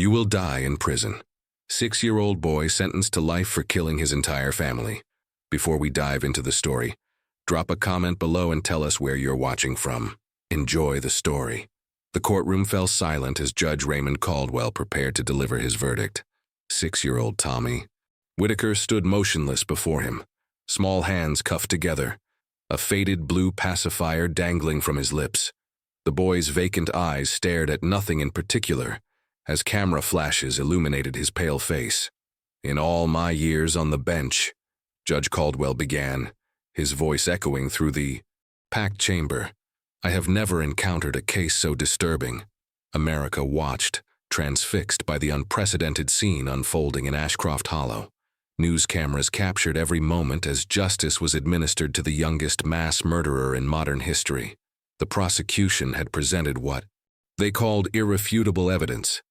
You will die in prison. 6-year-old boy sentenced to life for killing his entire family. Before we dive into the story, drop a comment below and tell us where you're watching from. Enjoy the story. The courtroom fell silent as Judge Raymond Caldwell prepared to deliver his verdict. 6-year-old Tommy Whitaker stood motionless before him, small hands cuffed together, a faded blue pacifier dangling from his lips. The boy's vacant eyes stared at nothing in particular as camera flashes illuminated his pale face. In all my years on the bench, Judge Caldwell began, his voice echoing through the packed chamber, I have never encountered a case so disturbing. America watched, transfixed by the unprecedented scene unfolding in Ashcroft Hollow. News cameras captured every moment as justice was administered to the youngest mass murderer in modern history. The prosecution had presented what they called irrefutable evidence: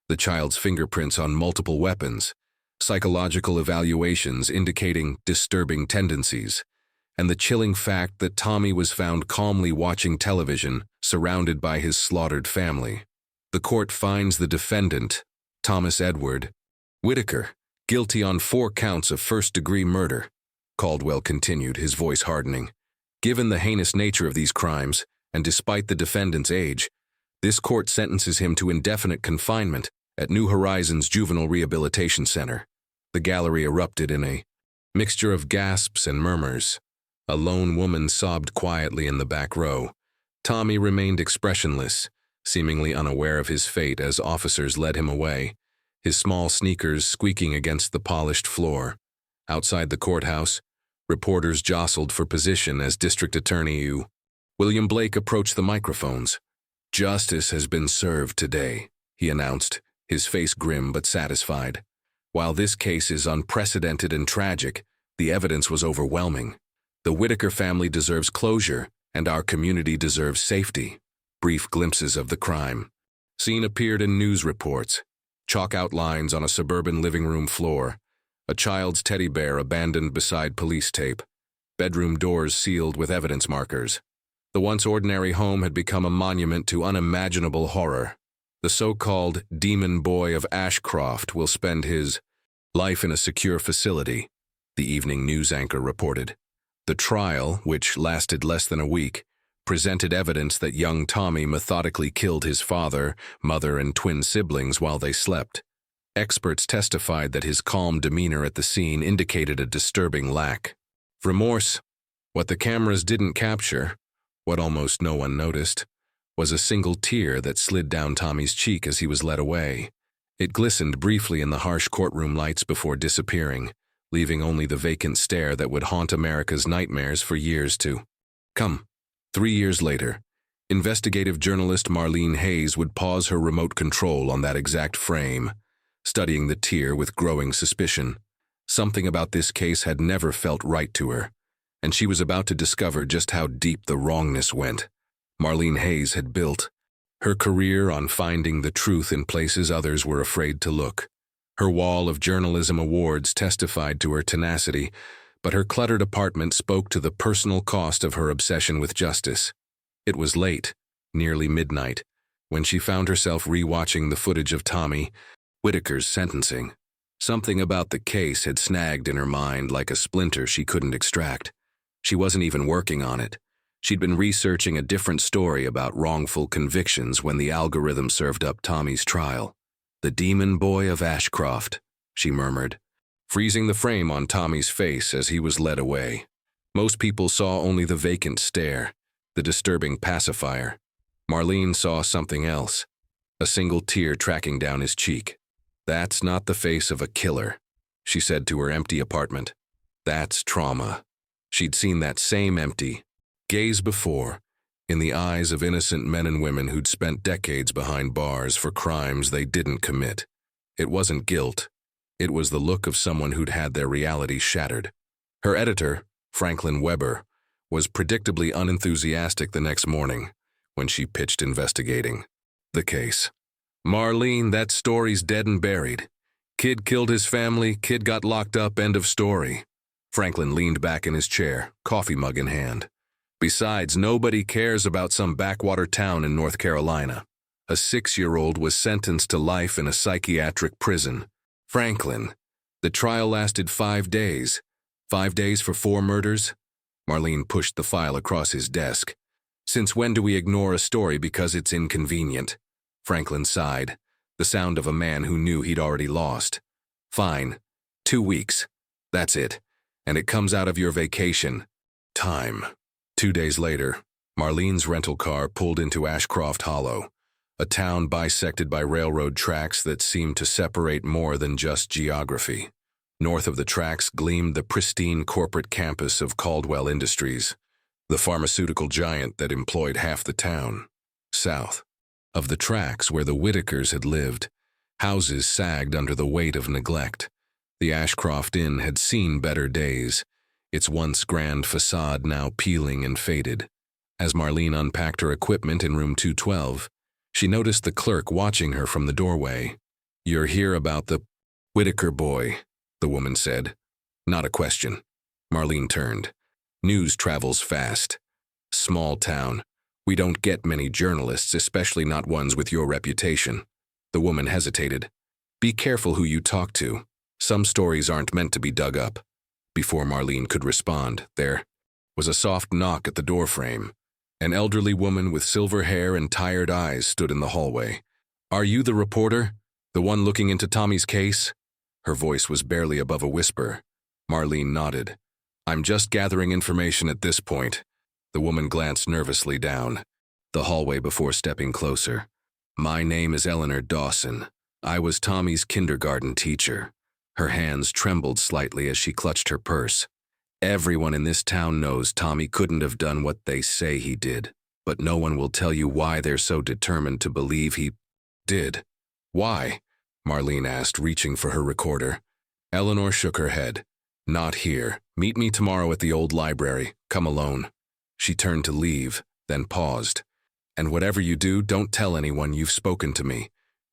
the child's fingerprints on multiple weapons, psychological evaluations indicating disturbing tendencies, and the chilling fact that Tommy was found calmly watching television, surrounded by his slaughtered family. The court finds the defendant, Thomas Edward Whitaker, guilty on 4 counts of first-degree murder. Caldwell continued, his voice hardening. Given the heinous nature of these crimes, and despite the defendant's age, this court sentences him to indefinite confinement at New Horizons Juvenile Rehabilitation Center. The gallery erupted in a mixture of gasps and murmurs. A lone woman sobbed quietly in the back row. Tommy remained expressionless, seemingly unaware of his fate as officers led him away, his small sneakers squeaking against the polished floor. Outside the courthouse, reporters jostled for position as District Attorney William Blake approached the microphones. Justice has been served today, he announced, his face grim but satisfied. While this case is unprecedented and tragic, the evidence was overwhelming. The Whitaker family deserves closure, and our community deserves safety. Brief glimpses of the crime. Scene appeared in news reports. Chalk outlines on a suburban living room floor. A child's teddy bear abandoned beside police tape. Bedroom doors sealed with evidence markers. The once ordinary home had become a monument to unimaginable horror. The so-called demon boy of Ashcroft will spend his life in a secure facility, the evening news anchor reported. The trial, which lasted less than a week, presented evidence that young Tommy methodically killed his father, mother, and twin siblings while they slept. Experts testified that his calm demeanor at the scene indicated a disturbing lack of remorse. What the cameras didn't capture, what almost no one noticed, was a single tear that slid down Tommy's cheek as he was led away. It glistened briefly in the harsh courtroom lights before disappearing, leaving only the vacant stare that would haunt America's nightmares for years to come. 3 years later, investigative journalist Marlene Hayes would pause her remote control on that exact frame, studying the tear with growing suspicion. Something about this case had never felt right to her, and she was about to discover just how deep the wrongness went. Marlene Hayes had built her career on finding the truth in places others were afraid to look. Her wall of journalism awards testified to her tenacity, but her cluttered apartment spoke to the personal cost of her obsession with justice. It was late, nearly midnight, when she found herself rewatching the footage of Tommy Whitaker's sentencing. Something about the case had snagged in her mind like a splinter she couldn't extract. She wasn't even working on it. She'd been researching a different story about wrongful convictions when the algorithm served up Tommy's trial. The demon boy of Ashcroft, she murmured, freezing the frame on Tommy's face as he was led away. Most people saw only the vacant stare, the disturbing pacifier. Marlene saw something else, a single tear tracking down his cheek. That's not the face of a killer, she said to her empty apartment. That's trauma. She'd seen that same empty gaze before, in the eyes of innocent men and women who'd spent decades behind bars for crimes they didn't commit. It wasn't guilt. It was the look of someone who'd had their reality shattered. Her editor, Franklin Weber, was predictably unenthusiastic the next morning when she pitched investigating the case. Marlene, that story's dead and buried. Kid killed his family, kid got locked up, end of story. Franklin leaned back in his chair, coffee mug in hand. Besides, nobody cares about some backwater town in North Carolina. A 6-year-old was sentenced to life in a psychiatric prison. Franklin. The trial lasted 5 days. 5 days for 4 murders? Marlene pushed the file across his desk. Since when do we ignore a story because it's inconvenient? Franklin sighed, the sound of a man who knew he'd already lost. Fine. 2 weeks. That's it. And it comes out of your vacation time. 2 days later, Marlene's rental car pulled into Ashcroft Hollow, a town bisected by railroad tracks that seemed to separate more than just geography. North of the tracks gleamed the pristine corporate campus of Caldwell Industries, the pharmaceutical giant that employed half the town. South of the tracks where the Whitakers had lived, houses sagged under the weight of neglect. The Ashcroft Inn had seen better days, its once grand facade now peeling and faded. As Marlene unpacked her equipment in room 212, she noticed the clerk watching her from the doorway. "You're here about the Whitaker boy," the woman said. Not a question. Marlene turned. "News travels fast. Small town. We don't get many journalists, especially not ones with your reputation." The woman hesitated. "Be careful who you talk to. Some stories aren't meant to be dug up." Before Marlene could respond, there was a soft knock at the doorframe. An elderly woman with silver hair and tired eyes stood in the hallway. "Are you the reporter? The one looking into Tommy's case?" Her voice was barely above a whisper. Marlene nodded. "I'm just gathering information at this point." The woman glanced nervously down the hallway before stepping closer. "My name is Eleanor Dawson. I was Tommy's kindergarten teacher." Her hands trembled slightly as she clutched her purse. "Everyone in this town knows Tommy couldn't have done what they say he did, but no one will tell you why they're so determined to believe he did." "Why?" Marlene asked, reaching for her recorder. Eleanor shook her head. "Not here. Meet me tomorrow at the old library. Come alone." She turned to leave, then paused. "And whatever you do, don't tell anyone you've spoken to me.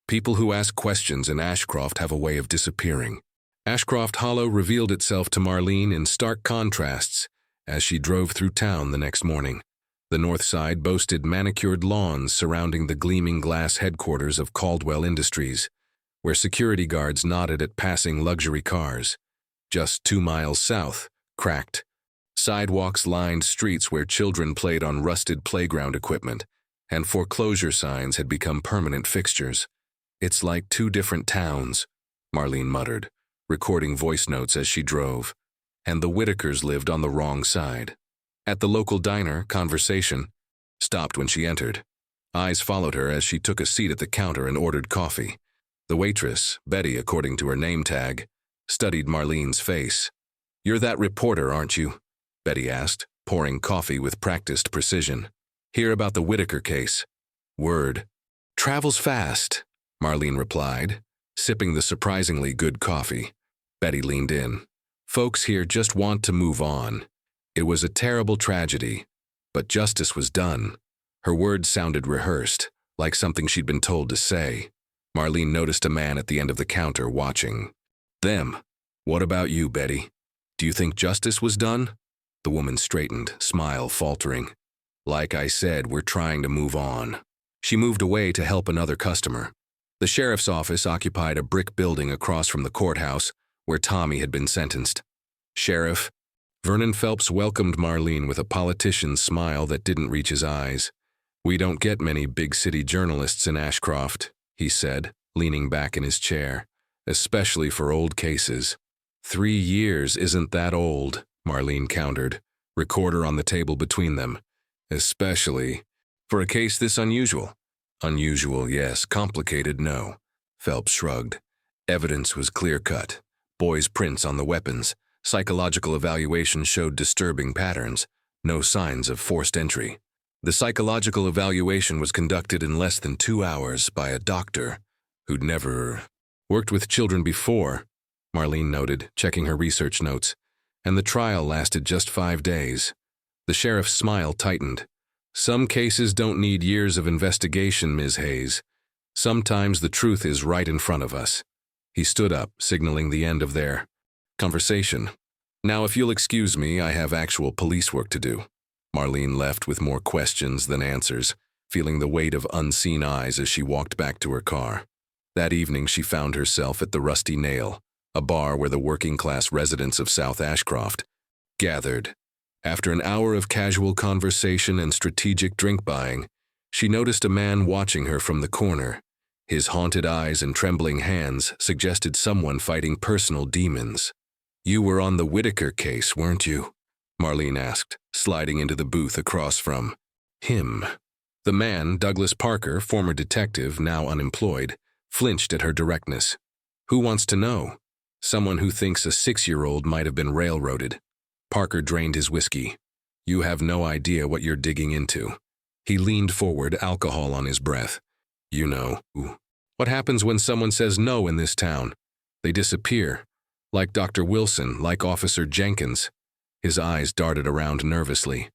People who ask questions in Ashcroft have a way of disappearing." Ashcroft Hollow revealed itself to Marlene in stark contrasts as she drove through town the next morning. The north side boasted manicured lawns surrounding the gleaming glass headquarters of Caldwell Industries, where security guards nodded at passing luxury cars. Just 2 miles south, cracked sidewalks lined streets where children played on rusted playground equipment, and foreclosure signs had become permanent fixtures. "It's like 2 different towns," Marlene muttered, recording voice notes as she drove. And the Whitakers lived on the wrong side. At the local diner, conversation stopped when she entered. Eyes followed her as she took a seat at the counter and ordered coffee. The waitress, Betty according to her name tag, studied Marlene's face. "You're that reporter, aren't you?" Betty asked, pouring coffee with practiced precision. "Hear about the Whitaker case?" "Word travels fast," Marlene replied, sipping the surprisingly good coffee. Betty leaned in. "Folks here just want to move on. It was a terrible tragedy, but justice was done." Her words sounded rehearsed, like something she'd been told to say. Marlene noticed a man at the end of the counter watching them. "What about you, Betty? Do you think justice was done?" The woman straightened, smile faltering. "Like I said, we're trying to move on." She moved away to help another customer. The sheriff's office occupied a brick building across from the courthouse where Tommy had been sentenced. "Sheriff." Vernon Phelps welcomed Marlene with a politician's smile that didn't reach his eyes. "We don't get many big city journalists in Ashcroft," he said, leaning back in his chair, "especially for old cases." 3 years isn't that old, Marlene countered, recorder on the table between them. "Especially for a case this unusual." "Unusual, yes. Complicated, no." Phelps shrugged. Evidence was clear-cut. Boys' prints on the weapons. Psychological evaluation showed disturbing patterns. No signs of forced entry. The psychological evaluation was conducted in less than 2 hours by a doctor who'd never worked with children before, Marlene noted, checking her research notes. And the trial lasted just 5 days. The sheriff's smile tightened. "Some cases don't need years of investigation, Ms. Hayes. Sometimes the truth is right in front of us." He stood up, signaling the end of their conversation. "Now, if you'll excuse me, I have actual police work to do." Marlene left with more questions than answers. feeling the weight of unseen eyes as she walked back to her car. That evening, she found herself at the Rusty Nail, a bar where the working-class residents of South Ashcroft gathered. After an hour of casual conversation and strategic drink buying, she noticed a man watching her from the corner. His haunted eyes and trembling hands suggested someone fighting personal demons. "You were on the Whitaker case, weren't you?" Marlene asked, sliding into the booth across from him. The man, Douglas Parker, former detective, now unemployed, flinched at her directness. "Who wants to know?" "Someone who thinks a 6-year-old might have been railroaded." Parker drained his whiskey. "You have no idea what you're digging into." He leaned forward, alcohol on his breath. "You know. What happens when someone says no in this town? They disappear. Like Dr. Wilson, like Officer Jenkins." His eyes darted around nervously.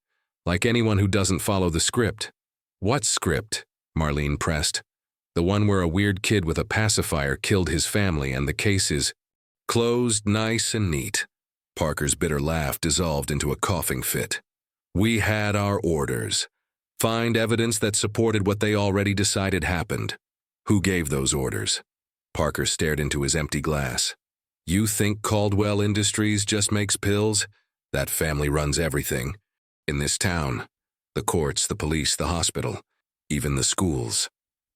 "Like anyone who doesn't follow the script." "What script?" Marlene pressed. "The one where a weird kid with a pacifier killed his family and the case is closed, nice and neat." Parker's bitter laugh dissolved into a coughing fit. "We had our orders. Find evidence that supported what they already decided happened." "Who gave those orders?" Parker stared into his empty glass. "You think Caldwell Industries just makes pills? That family runs everything. In this town. The courts, the police, the hospital, even the schools."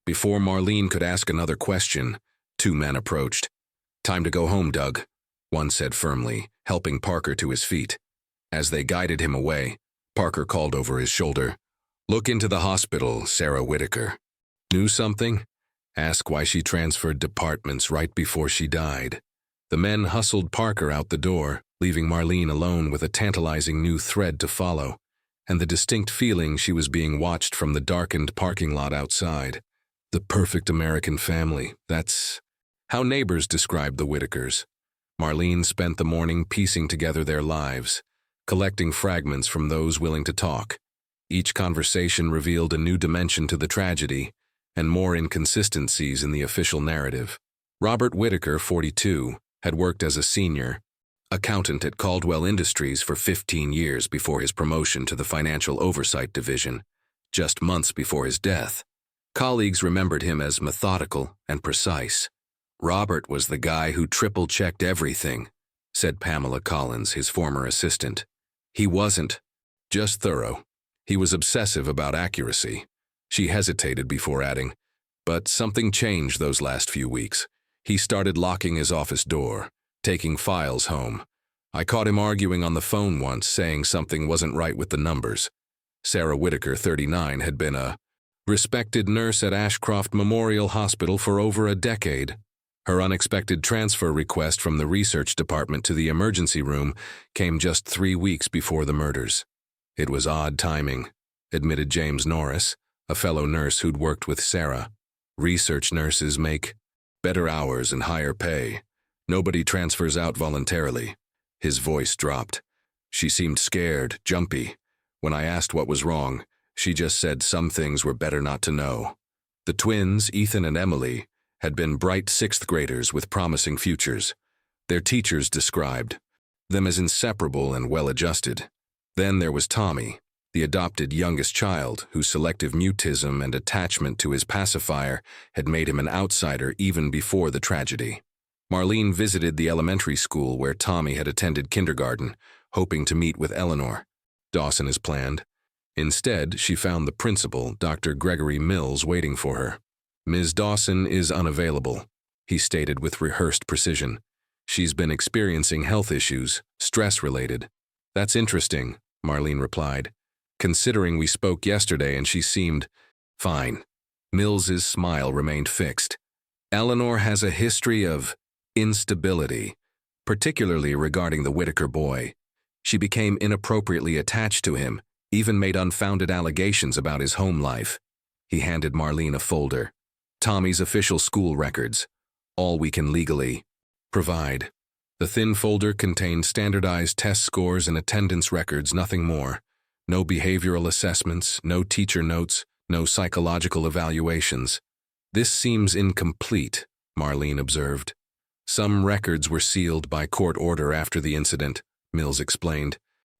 Before Marlene could ask another question, 2 men approached. "Time to go home, Doug," one said firmly, helping Parker to his feet. As they guided him away, Parker called over his shoulder, "Look into the hospital, Sarah Whitaker. Knew something? Ask why she transferred departments right before she died." The men hustled Parker out the door, leaving Marlene alone with a tantalizing new thread to follow, and the distinct feeling she was being watched from the darkened parking lot outside. The perfect American family, that's how neighbors described the Whitakers. Marlene spent the morning piecing together their lives, collecting fragments from those willing to talk. Each conversation revealed a new dimension to the tragedy, and more inconsistencies in the official narrative. Robert Whitaker, 42, had worked as a senior accountant at Caldwell Industries for 15 years before his promotion to the Financial Oversight Division, just months before his death. Colleagues remembered him as methodical and precise. "Robert was the guy who triple-checked everything," said Pamela Collins, his former assistant. "He wasn't just thorough. He was obsessive about accuracy." She hesitated before adding, "But something changed those last few weeks. He started locking his office door, taking files home. I caught him arguing on the phone once, saying something wasn't right with the numbers." Sarah Whitaker, 39, had been a respected nurse at Ashcroft Memorial Hospital for over a decade. Her unexpected transfer request from the research department to the emergency room came just 3 weeks before the murders. "It was odd timing," admitted James Norris, a fellow nurse who'd worked with Sarah. "Research nurses make better hours and higher pay. Nobody transfers out voluntarily." His voice dropped. "She seemed scared, jumpy. When I asked what was wrong, she just said some things were better not to know." The twins, Ethan and Emily, had been bright 6th graders with promising futures. Their teachers described them as inseparable and well-adjusted. Then there was Tommy, the adopted youngest child, whose selective mutism and attachment to his pacifier had made him an outsider even before the tragedy. Marlene visited the elementary school where Tommy had attended kindergarten, hoping to meet with Eleanor. Dawson as planned. Instead, she found the principal, Dr. Gregory Mills, waiting for her. "Ms. Dawson is unavailable," he stated with rehearsed precision. "She's been experiencing health issues, stress-related." "That's interesting," Marlene replied, "considering we spoke yesterday and she seemed fine." Mills's smile remained fixed. "Eleanor has a history of instability, particularly regarding the Whitaker boy. She became inappropriately attached to him, even made unfounded allegations about his home life." He handed Marlene a folder. "Tommy's official school records, all we can legally provide." The thin folder contained standardized test scores and attendance records, nothing more. No behavioral assessments, no teacher notes, no psychological evaluations. "This seems incomplete," Marlene observed. "Some records were sealed by court order after the incident," Mills explained,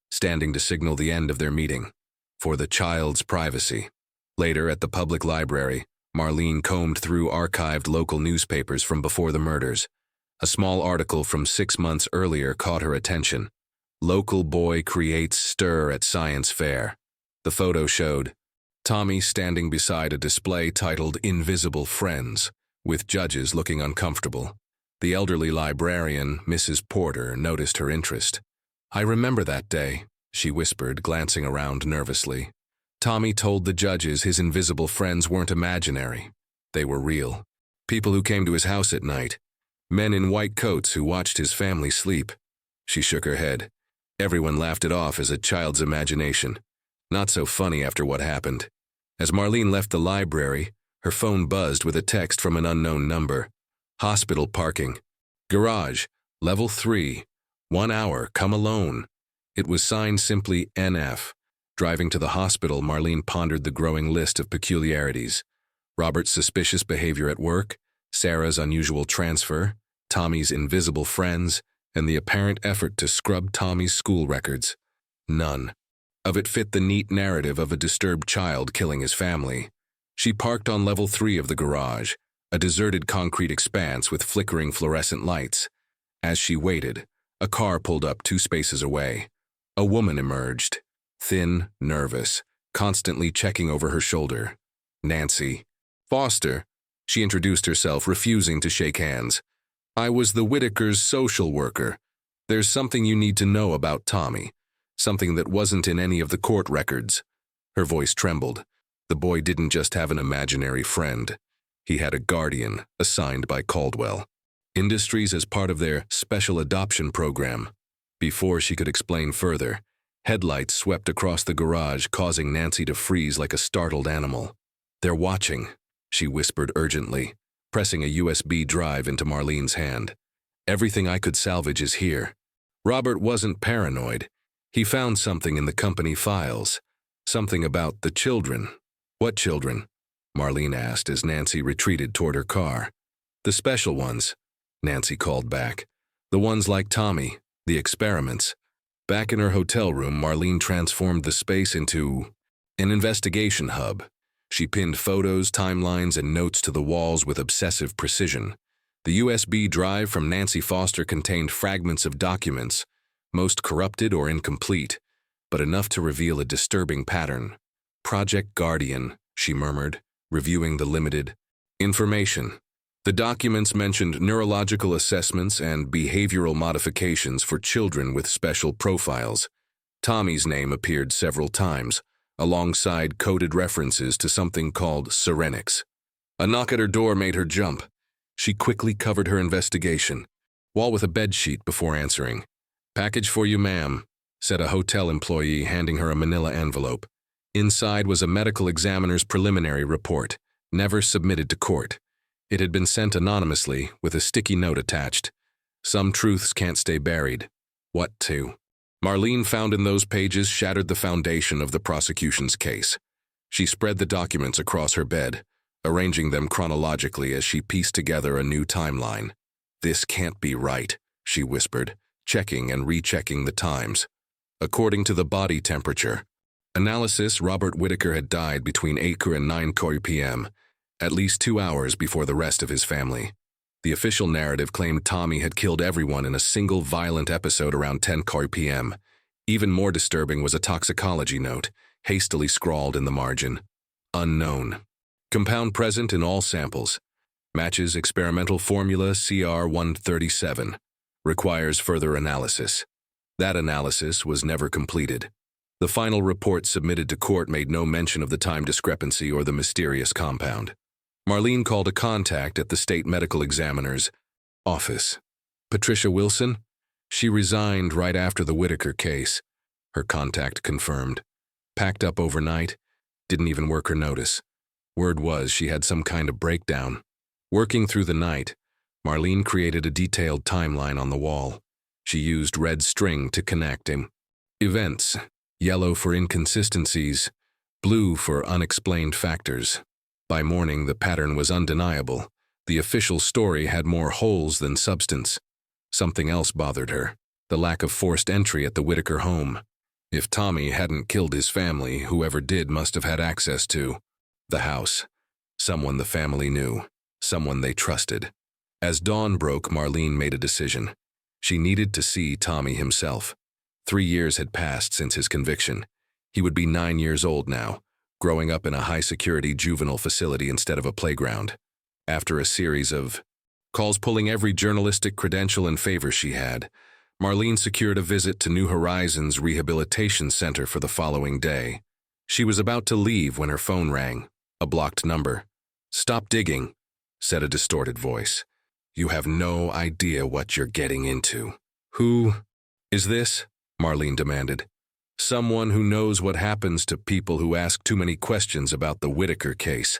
standing to signal the end of their meeting. "For the child's privacy." Later, at the public library, Marlene combed through archived local newspapers from before the murders. A small article from 6 months earlier caught her attention. Local boy creates stir at science fair. The photo showed Tommy standing beside a display titled Invisible Friends, with judges looking uncomfortable. The elderly librarian, Mrs. Porter, noticed her interest. "I remember that day," she whispered, glancing around nervously. Tommy told the judges his invisible friends weren't imaginary. They were real. People who came to his house at night. Men in white coats who watched his family sleep. She shook her head. Everyone laughed it off as a child's imagination. Not so funny after what happened. As Marlene left the library, her phone buzzed with a text from an unknown number. Hospital parking. Garage, level 3. 1 hour, come alone. It was signed simply NF. Driving to the hospital, Marlene pondered the growing list of peculiarities. Robert's suspicious behavior at work, Sarah's unusual transfer, Tommy's invisible friends, and the apparent effort to scrub Tommy's school records. None of it fit the neat narrative of a disturbed child killing his family. She parked on level 3 of the garage, a deserted concrete expanse with flickering fluorescent lights. As she waited, a car pulled up 2 spaces away. A woman emerged, thin, nervous, constantly checking over her shoulder. Nancy Foster. She introduced herself, refusing to shake hands. "I was the Whitakers' social worker. There's something you need to know about Tommy. Something that wasn't in any of the court records." Her voice trembled. The boy didn't just have an imaginary friend. He had a guardian assigned by Caldwell Industries as part of their special adoption program. Before she could explain further, headlights swept across the garage, causing Nancy to freeze like a startled animal. "They're watching," she whispered urgently, pressing a USB drive into Marlene's hand. "Everything I could salvage is here." Robert wasn't paranoid. He found something in the company files. Something about the children. "What children?" Marlene asked as Nancy retreated toward her car. "The special ones," Nancy called back. "The ones like Tommy, the experiments." Back in her hotel room, Marlene transformed the space into an investigation hub. She pinned photos, timelines, and notes to the walls with obsessive precision. The USB drive from Nancy Foster contained fragments of documents, most corrupted or incomplete, but enough to reveal a disturbing pattern. "Project Guardian," she murmured, reviewing the limited information. The documents mentioned neurological assessments and behavioral modifications for children with special profiles. Tommy's name appeared several times, alongside coded references to something called Serenix. A knock at her door made her jump. She quickly covered her investigation, wall with a bedsheet before answering. "Package for you, ma'am," said a hotel employee, handing her a manila envelope. Inside was a medical examiner's preliminary report, never submitted to court. It had been sent anonymously, with a sticky note attached. "Some truths can't stay buried." What to? Marlene found in those pages shattered the foundation of the prosecution's case. She spread the documents across her bed, arranging them chronologically as she pieced together a new timeline. "This can't be right," she whispered, checking and rechecking the times. According to the body temperature analysis, Robert Whitaker had died between 8 and 9 p.m., at least 2 hours before the rest of his family. The official narrative claimed Tommy had killed everyone in a single violent episode around 10 p.m. Even more disturbing was a toxicology note, hastily scrawled in the margin. "Unknown. Compound present in all samples. Matches experimental formula CR-137. Requires further analysis." That analysis was never completed. The final report submitted to court made no mention of the time discrepancy or the mysterious compound. Marlene called a contact at the state medical examiner's office. "Patricia Wilson?" She resigned right after the Whitaker case. Her contact confirmed. Packed up overnight, didn't even work her notice. Word was she had some kind of breakdown. Working through the night, Marlene created a detailed timeline on the wall. She used red string to connect events, yellow for inconsistencies, blue for unexplained factors. By morning, the pattern was undeniable. The official story had more holes than substance. Something else bothered her, the lack of forced entry at the Whitaker home. If Tommy hadn't killed his family, whoever did must have had access to The house. Someone the family knew. Someone they trusted. As dawn broke, Marlene made a decision. She needed to see Tommy himself. 3 years had passed since his conviction. He would be 9 years old now, growing up in a high-security juvenile facility instead of a playground. After a series of calls pulling every journalistic credential in favor she had, Marlene secured a visit to New Horizons Rehabilitation Center for the following day. She was about to leave when her phone rang. A blocked number. "Stop digging," said a distorted voice. "You have no idea what you're getting into." "Who is this?" Marlene demanded. "Someone who knows what happens to people who ask too many questions about the Whitaker case.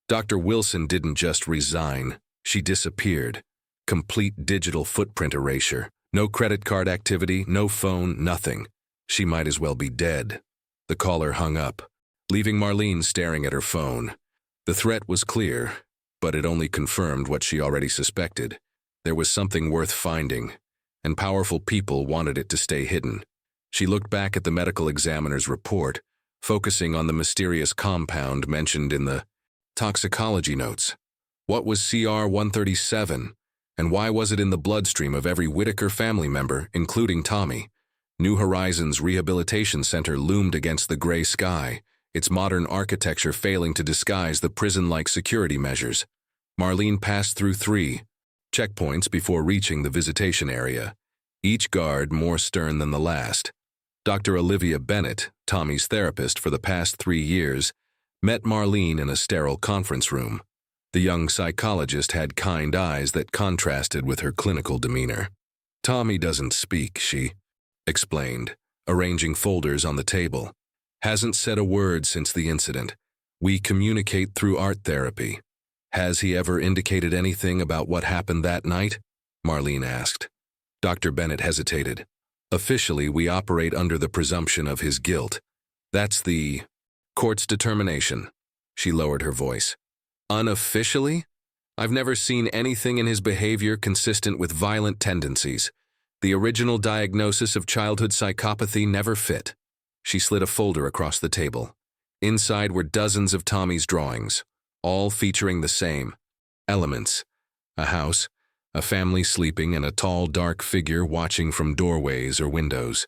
Dr. Wilson didn't just resign. She disappeared. Complete digital footprint erasure. No credit card activity, no phone, nothing. She might as well be dead." The caller hung up, leaving Marlene staring at her phone. The threat was clear, but it only confirmed what she already suspected. There was something worth finding, and powerful people wanted it to stay hidden. She looked back at the medical examiner's report, focusing on the mysterious compound mentioned in the toxicology notes. What was CR-137, and why was it in the bloodstream of every Whitaker family member, including Tommy? New Horizons Rehabilitation Center loomed against the gray sky, its modern architecture failing to disguise the prison-like security measures. Marlene passed through 3 checkpoints before reaching the visitation area, each guard more stern than the last. Dr. Olivia Bennett, Tommy's therapist for the past 3 years, met Marlene in a sterile conference room. The young psychologist had kind eyes that contrasted with her clinical demeanor. "Tommy doesn't speak," she explained, arranging folders on the table. "Hasn't said a word since the incident. We communicate through art therapy. Has he ever indicated anything about what happened that night?" Marlene asked. Dr. Bennett hesitated. "Officially, we operate under the presumption of his guilt. That's the court's determination." She lowered her voice. "Unofficially? I've never seen anything in his behavior consistent with violent tendencies. The original diagnosis of childhood psychopathy never fit." She slid a folder across the table. Inside were dozens of Tommy's drawings, all featuring the same elements: a house, a family sleeping, and a tall, dark figure watching from doorways or windows.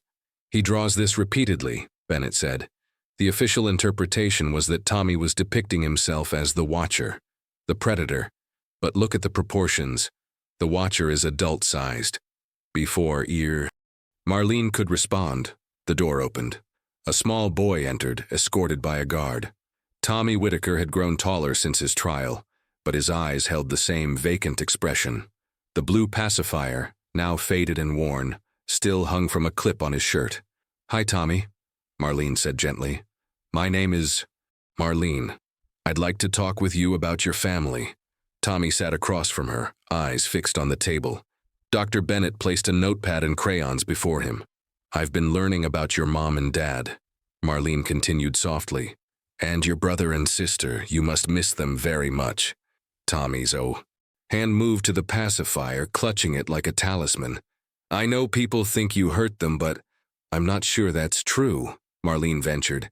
"He draws this repeatedly," Bennett said. The official interpretation was that Tommy was depicting himself as the Watcher, the predator. But look at the proportions. The Watcher is adult-sized. Before ear. Marlene could respond. The door opened. A small boy entered, escorted by a guard. Tommy Whitaker had grown taller since his trial, but his eyes held the same vacant expression. The blue pacifier, now faded and worn, still hung from a clip on his shirt. "Hi, Tommy," Marlene said gently. "My name is Marlene. I'd like to talk with you about your family." Tommy sat across from her, eyes fixed on the table. Dr. Bennett placed a notepad and crayons before him. "I've been learning about your mom and dad," Marlene continued softly. "And your brother and sister, you must miss them very much." Tommy's hand moved to the pacifier, clutching it like a talisman. "I know people think you hurt them, but I'm not sure that's true," Marlene ventured.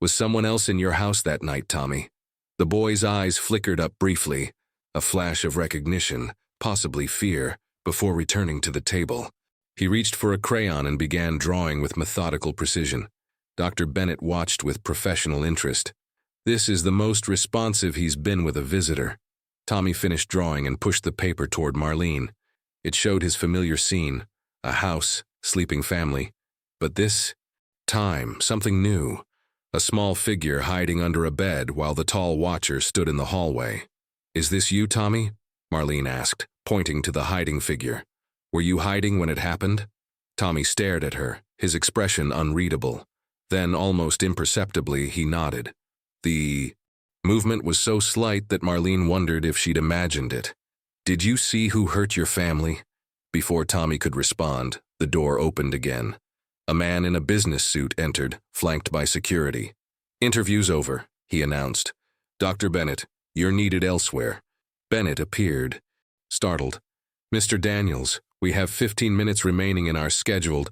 "Was someone else in your house that night, Tommy?" The boy's eyes flickered up briefly, a flash of recognition, possibly fear, before returning to the table. He reached for a crayon and began drawing with methodical precision. Dr. Bennett watched with professional interest. "This is the most responsive he's been with a visitor." Tommy finished drawing and pushed the paper toward Marlene. It showed his familiar scene, a house, sleeping family. But this time, something new. A small figure hiding under a bed while the tall Watcher stood in the hallway. "Is this you, Tommy?" Marlene asked, pointing to the hiding figure. "Were you hiding when it happened?" Tommy stared at her, his expression unreadable. Then, almost imperceptibly, he nodded. The movement was so slight that Marlene wondered if she'd imagined it. "Did you see who hurt your family?" Before Tommy could respond, the door opened again. A man in a business suit entered, flanked by security. "Interview's over," he announced. "Dr. Bennett, you're needed elsewhere." Bennett appeared, startled. "Mr. Daniels, we have 15 minutes remaining in our scheduled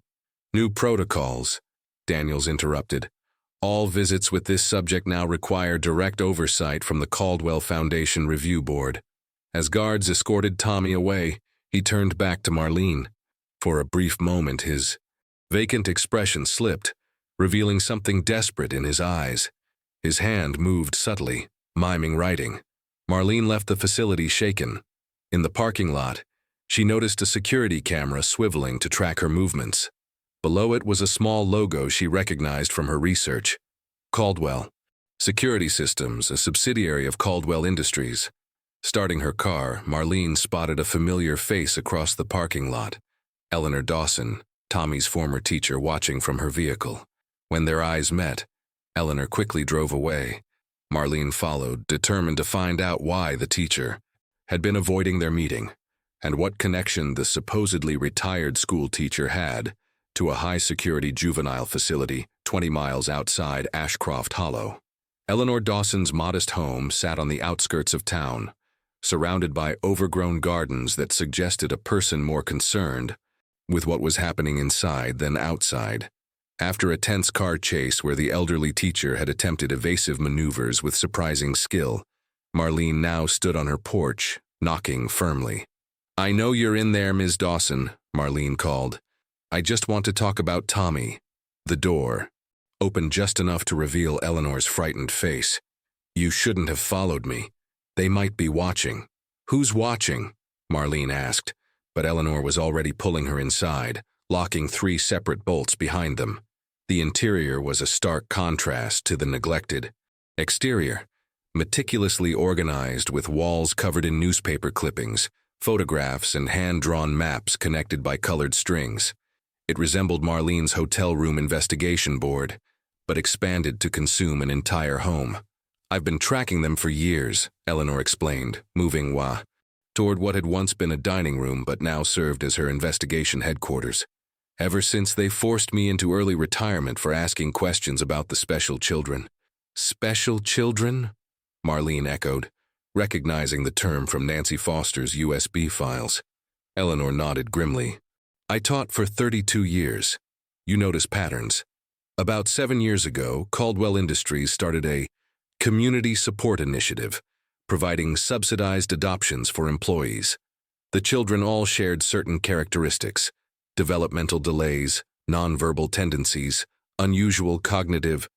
new protocols," Daniels interrupted. All visits with this subject now require direct oversight from the Caldwell Foundation Review Board. As guards escorted Tommy away, he turned back to Marlene. For a brief moment, his vacant expression slipped, revealing something desperate in his eyes. His hand moved subtly, miming writing. Marlene left the facility shaken. In the parking lot, she noticed a security camera swiveling to track her movements. Below it was a small logo she recognized from her research. Caldwell Security Systems, a subsidiary of Caldwell Industries. Starting her car, Marlene spotted a familiar face across the parking lot. Eleanor Dawson, Tommy's former teacher, watching from her vehicle. When their eyes met, Eleanor quickly drove away. Marlene followed, determined to find out why the teacher had been avoiding their meeting, and what connection the supposedly retired school teacher had to a high-security juvenile facility 20 miles outside Ashcroft Hollow. Eleanor Dawson's modest home sat on the outskirts of town, surrounded by overgrown gardens that suggested a person more concerned with what was happening inside than outside. After a tense car chase where the elderly teacher had attempted evasive maneuvers with surprising skill, Marlene now stood on her porch, knocking firmly. "I know you're in there, Ms. Dawson," Marlene called. "I just want to talk about Tommy." The door opened just enough to reveal Eleanor's frightened face. "You shouldn't have followed me. They might be watching." "Who's watching?" Marlene asked, but Eleanor was already pulling her inside, locking 3 separate bolts behind them. The interior was a stark contrast to the neglected exterior, meticulously organized with walls covered in newspaper clippings, photographs, and hand-drawn maps connected by colored strings. It resembled Marlene's hotel room investigation board, but expanded to consume an entire home. "I've been tracking them for years," Eleanor explained, moving toward what had once been a dining room but now served as her investigation headquarters. "Ever since they forced me into early retirement for asking questions about the special children." "Special children?" Marlene echoed, recognizing the term from Nancy Foster's USB files. Eleanor nodded grimly. "I taught for 32 years. You notice patterns. About 7 years ago, Caldwell Industries started a community support initiative, providing subsidized adoptions for employees. The children all shared certain characteristics: developmental delays, nonverbal tendencies, unusual cognitive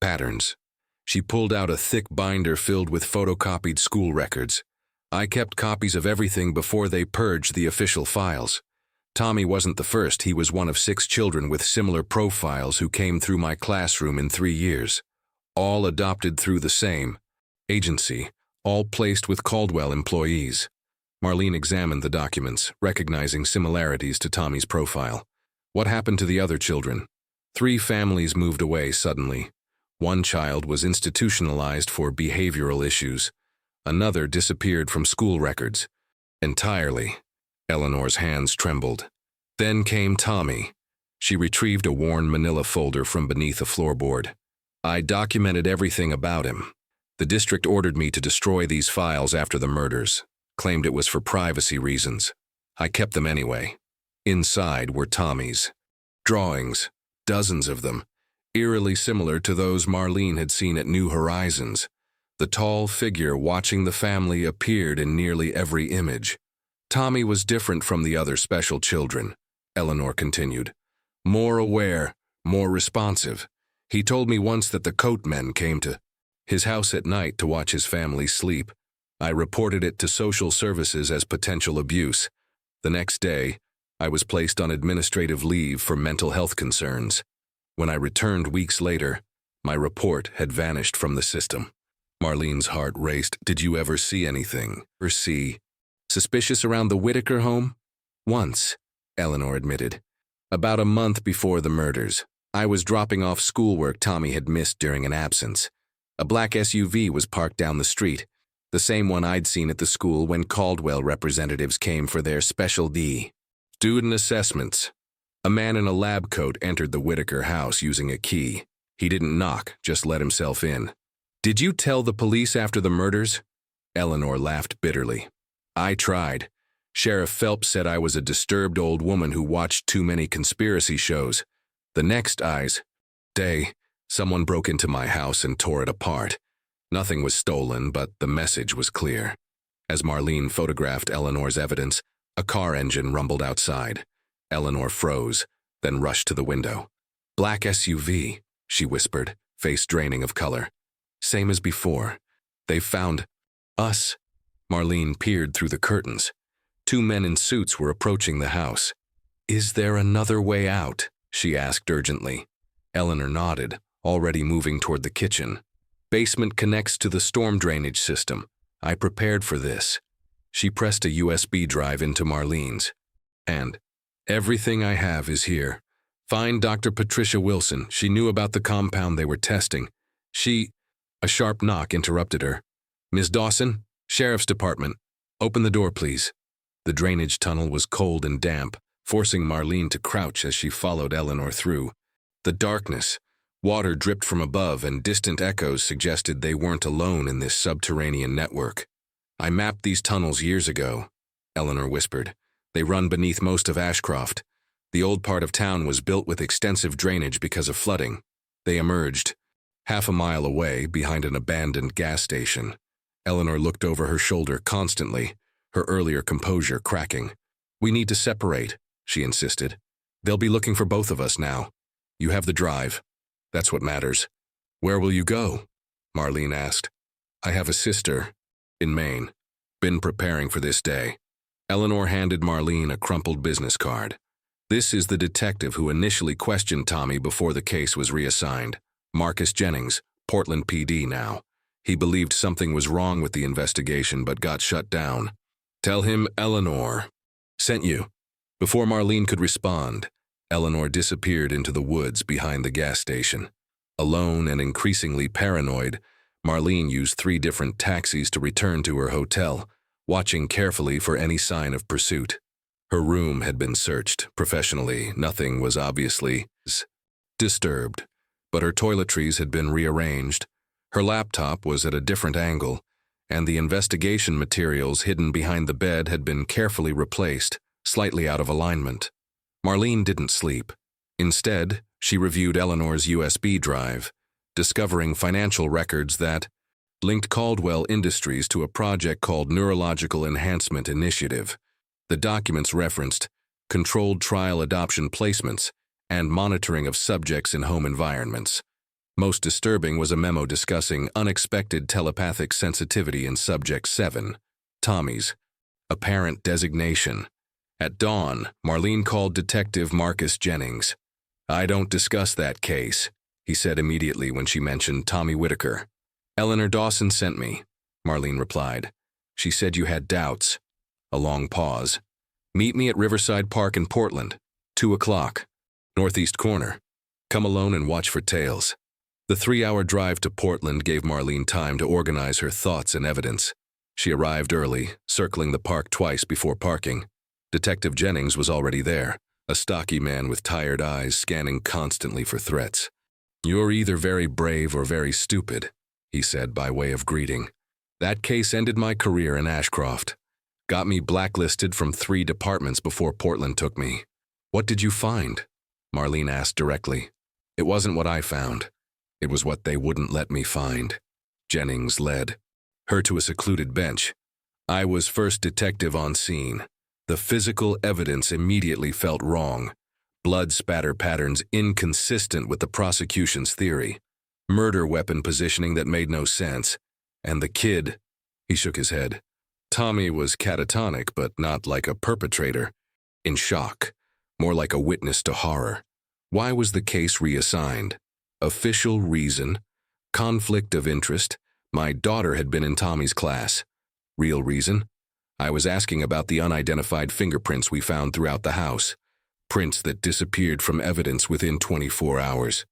patterns." She pulled out a thick binder filled with photocopied school records. "I kept copies of everything before they purged the official files. Tommy wasn't the first. He was one of 6 children with similar profiles who came through my classroom in 3 years. All adopted through the same agency, all placed with Caldwell employees." Marlene examined the documents, recognizing similarities to Tommy's profile. "What happened to the other children?" 3 families moved away suddenly. One child was institutionalized for behavioral issues. Another disappeared from school records. Entirely. Eleanor's hands trembled. Then came Tommy. She retrieved a worn manila folder from beneath a floorboard. "I documented everything about him. The district ordered me to destroy these files after the murders, claimed it was for privacy reasons. I kept them anyway. Inside were Tommy's drawings, dozens of them, eerily similar to those Marlene had seen at New Horizons. The tall figure watching the family appeared in nearly every image. Tommy was different from the other special children," Eleanor continued. "More aware, more responsive. He told me once that the coat men came to his house at night to watch his family sleep. I reported it to social services as potential abuse. The next day, I was placed on administrative leave for mental health concerns. When I returned weeks later, my report had vanished from the system." Marlene's heart raced. "Did you ever see anything, or see suspicious around the Whitaker home?" "Once," Eleanor admitted. "About a month before the murders. I was dropping off schoolwork Tommy had missed during an absence. A black SUV was parked down the street, the same one I'd seen at the school when Caldwell representatives came for their special student assessments. A man in a lab coat entered the Whitaker house using a key. He didn't knock, just let himself in." "Did you tell the police after the murders?" Eleanor laughed bitterly. "I tried. Sheriff Phelps said I was a disturbed old woman who watched too many conspiracy shows. The next day, Someone broke into my house and tore it apart. Nothing was stolen, but the message was clear. As Marlene photographed Eleanor's evidence, a car engine rumbled outside. Eleanor froze, then rushed to the window. "Black SUV," she whispered, face draining of color. "Same as before. They've found us." Marlene peered through the curtains. 2 men in suits were approaching the house. "Is there another way out?" she asked urgently. Eleanor nodded, already moving toward the kitchen. "Basement connects to the storm drainage system. I prepared for this." She pressed a USB drive into Marlene's. "And everything I have is here. Find Dr. Patricia Wilson. She knew about the compound they were testing. A sharp knock interrupted her. "Ms. Dawson, Sheriff's Department. Open the door, please." The drainage tunnel was cold and damp, forcing Marlene to crouch as she followed Eleanor through. The darkness, water dripped from above, and distant echoes suggested they weren't alone in this subterranean network. "I mapped these tunnels years ago," Eleanor whispered. "They run beneath most of Ashcroft. The old part of town was built with extensive drainage because of flooding." They emerged, half a mile away, behind an abandoned gas station. Eleanor looked over her shoulder constantly, her earlier composure cracking. "We need to separate," she insisted. "They'll be looking for both of us now. You have the drive. That's what matters." "Where will you go?" Marlene asked. "I have a sister in Maine. Been preparing for this day." Eleanor handed Marlene a crumpled business card. "This is the detective who initially questioned Tommy before the case was reassigned. Marcus Jennings, Portland PD now. He believed something was wrong with the investigation but got shut down. Tell him Eleanor sent you." Before Marlene could respond, Eleanor disappeared into the woods behind the gas station. Alone and increasingly paranoid, Marlene used 3 different taxis to return to her hotel, watching carefully for any sign of pursuit. Her room had been searched professionally. Nothing was obviously disturbed, but her toiletries had been rearranged. Her laptop was at a different angle, and the investigation materials hidden behind the bed had been carefully replaced, slightly out of alignment. Marlene didn't sleep. Instead, she reviewed Eleanor's USB drive, discovering financial records that linked Caldwell Industries to a project called Neurological Enhancement Initiative. The documents referenced controlled trial adoption placements and monitoring of subjects in home environments. Most disturbing was a memo discussing unexpected telepathic sensitivity in Subject 7, Tommy's apparent designation. At dawn, Marlene called Detective Marcus Jennings. "I don't discuss that case," he said immediately when she mentioned Tommy Whitaker. "Eleanor Dawson sent me," Marlene replied. "She said you had doubts." A long pause. "Meet me at Riverside Park in Portland, 2 o'clock, northeast corner. Come alone and watch for tails." The 3-hour drive to Portland gave Marlene time to organize her thoughts and evidence. She arrived early, circling the park twice before parking. Detective Jennings was already there, a stocky man with tired eyes scanning constantly for threats. "You're either very brave or very stupid," he said by way of greeting. "That case ended my career in Ashcroft. Got me blacklisted from 3 departments before Portland took me." "What did you find?" Marlene asked directly. "It wasn't what I found. It was what they wouldn't let me find." Jennings led her to a secluded bench. "I was first detective on scene. The physical evidence immediately felt wrong. Blood spatter patterns inconsistent with the prosecution's theory. Murder weapon positioning that made no sense. And the kid," he shook his head. "Tommy was catatonic, but not like a perpetrator. In shock, more like a witness to horror." Why was the case reassigned? Official reason? Conflict of interest? My daughter had been in Tommy's class. Real reason? I was asking about the unidentified fingerprints we found throughout the house. Prints that disappeared from evidence within 24 hours.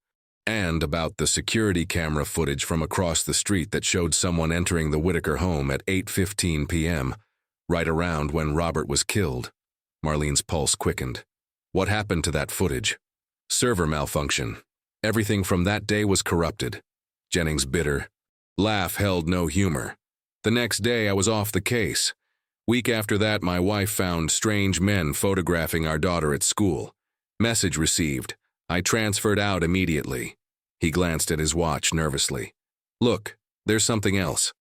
And about the security camera footage from across the street that showed someone entering the Whitaker home at 8:15 p.m., right around when Robert was killed. Marlene's pulse quickened. What happened to that footage? Server malfunction. Everything from that day was corrupted. Jennings' bitter laugh held no humor. The next day I was off the case. Week after that, my wife found strange men photographing our daughter at school. Message received. I transferred out immediately. He glanced at his watch nervously. Look, there's something else.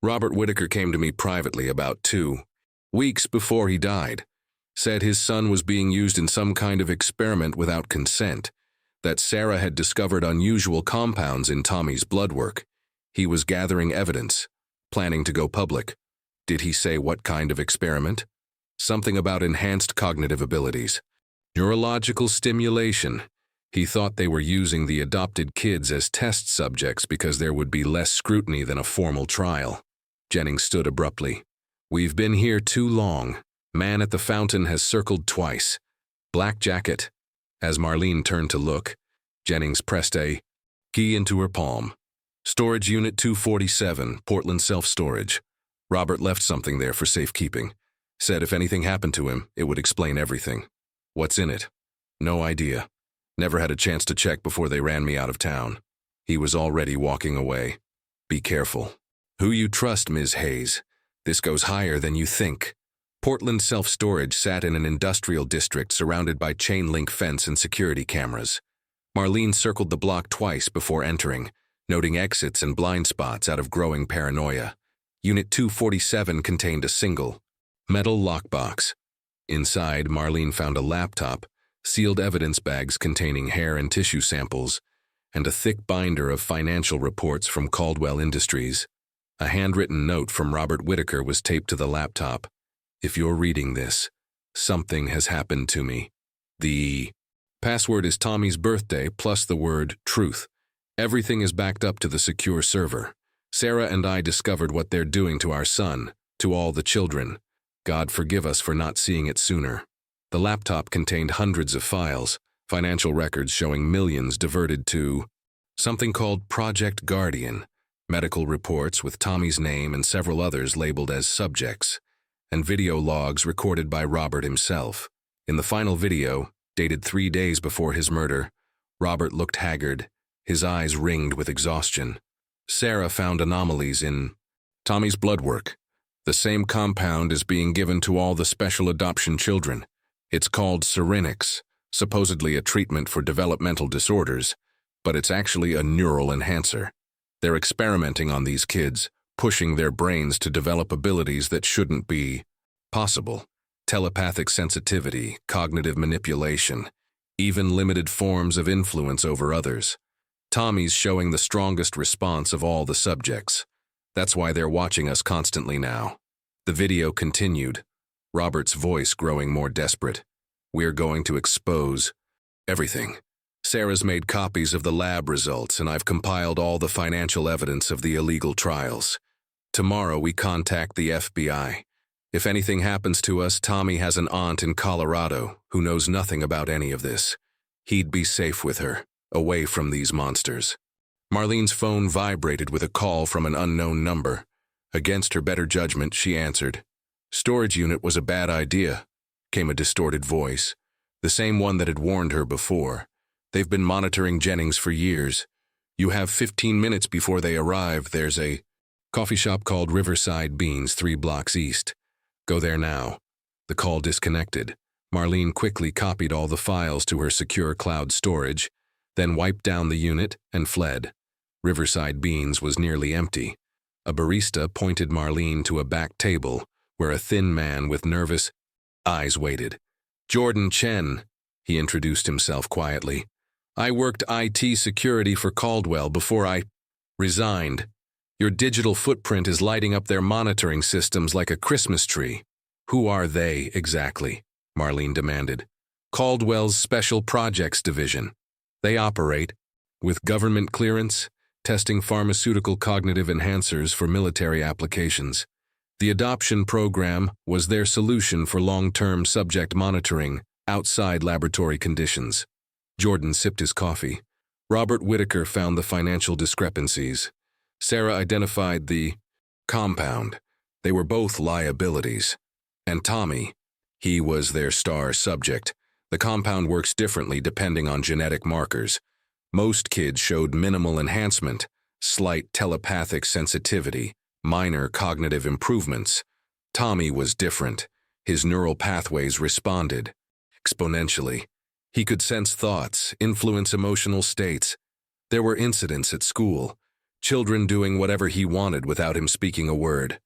Robert Whitaker came to me privately about 2 weeks before he died. Said his son was being used in some kind of experiment without consent, that Sarah had discovered unusual compounds in Tommy's blood work. He was gathering evidence, planning to go public. Did he say what kind of experiment? Something about enhanced cognitive abilities. Neurological stimulation. He thought they were using the adopted kids as test subjects because there would be less scrutiny than a formal trial. Jennings stood abruptly. We've been here too long. Man at the fountain has circled twice. Black jacket. As Marlene turned to look, Jennings pressed a key into her palm. Storage Unit 247, Portland Self-Storage. Robert left something there for safekeeping. Said if anything happened to him, it would explain everything. What's in it? No idea. Never had a chance to check before they ran me out of town. He was already walking away. Be careful. Who you trust, Ms. Hayes. This goes higher than you think. Portland Self-Storage sat in an industrial district surrounded by chain-link fence and security cameras. Marlene circled the block twice before entering, noting exits and blind spots out of growing paranoia. Unit 247 contained a single, metal lockbox. Inside, Marlene found a laptop, sealed evidence bags containing hair and tissue samples, and a thick binder of financial reports from Caldwell Industries. A handwritten note from Robert Whitaker was taped to the laptop. If you're reading this, something has happened to me. The password is Tommy's birthday plus the word truth. Everything is backed up to the secure server. Sarah and I discovered what they're doing to our son, to all the children. God forgive us for not seeing it sooner. The laptop contained hundreds of files, financial records showing millions diverted to something called Project Guardian, medical reports with Tommy's name and several others labeled as subjects, and video logs recorded by Robert himself. In the final video, dated 3 days before his murder, Robert looked haggard, his eyes ringed with exhaustion. Sarah found anomalies in Tommy's blood work. The same compound is being given to all the special adoption children. It's called Syrinix, supposedly a treatment for developmental disorders, but it's actually a neural enhancer. They're experimenting on these kids, pushing their brains to develop abilities that shouldn't be possible. Telepathic sensitivity, cognitive manipulation, even limited forms of influence over others. Tommy's showing the strongest response of all the subjects. That's why they're watching us constantly now. The video continued, Robert's voice growing more desperate. We're going to expose everything. Sarah's made copies of the lab results, and I've compiled all the financial evidence of the illegal trials. Tomorrow we contact the FBI. If anything happens to us, Tommy has an aunt in Colorado who knows nothing about any of this. He'd be safe with her, away from these monsters. Marlene's phone vibrated with a call from an unknown number. Against her better judgment, she answered. Storage unit was a bad idea, came a distorted voice, the same one that had warned her before. They've been monitoring Jennings for years. You have 15 minutes before they arrive. There's a coffee shop called Riverside Beans 3 blocks east. Go there now. The call disconnected. Marlene quickly copied all the files to her secure cloud storage, then wiped down the unit and fled. Riverside Beans was nearly empty. A barista pointed Marlene to a back table where a thin man with nervous eyes waited. Jordan Chen, he introduced himself quietly. I worked IT security for Caldwell before I resigned. Your digital footprint is lighting up their monitoring systems like a Christmas tree. Who are they, exactly? Marlene demanded. Caldwell's Special Projects Division. They operate, with government clearance, testing pharmaceutical cognitive enhancers for military applications. The adoption program was their solution for long-term subject monitoring outside laboratory conditions. Jordan sipped his coffee. Robert Whitaker found the financial discrepancies. Sarah identified the compound. They were both liabilities. And Tommy, he was their star subject. The compound works differently depending on genetic markers. Most kids showed minimal enhancement, slight telepathic sensitivity, minor cognitive improvements. Tommy was different. His neural pathways responded exponentially. He could sense thoughts, influence emotional states. There were incidents at school, children doing whatever he wanted without him speaking a word.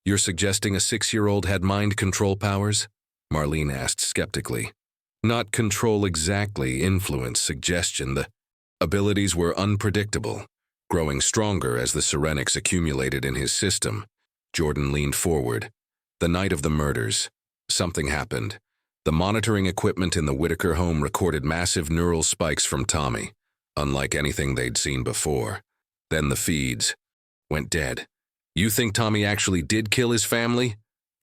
You're suggesting a 6-year-old had mind control powers? Marlene asked skeptically. Not control exactly, influence, suggestion. The abilities were unpredictable, growing stronger as the Serenix accumulated in his system. Jordan leaned forward. The night of the murders, something happened. The monitoring equipment in the Whitaker home recorded massive neural spikes from Tommy, unlike anything they'd seen before. Then the feeds went dead. You think Tommy actually did kill his family?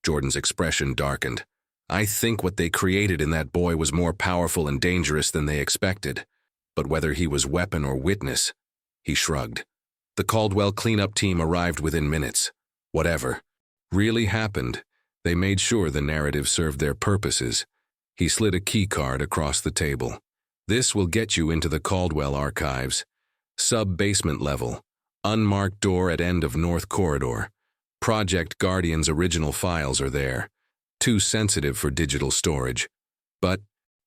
Jordan's expression darkened. I think what they created in that boy was more powerful and dangerous than they expected. But whether he was weapon or witness, he shrugged. The Caldwell cleanup team arrived within minutes. Whatever really happened, they made sure the narrative served their purposes. He slid a key card across the table. This will get you into the Caldwell archives. Sub-basement level. Unmarked door at end of North Corridor. Project Guardian's original files are there. Too sensitive for digital storage. But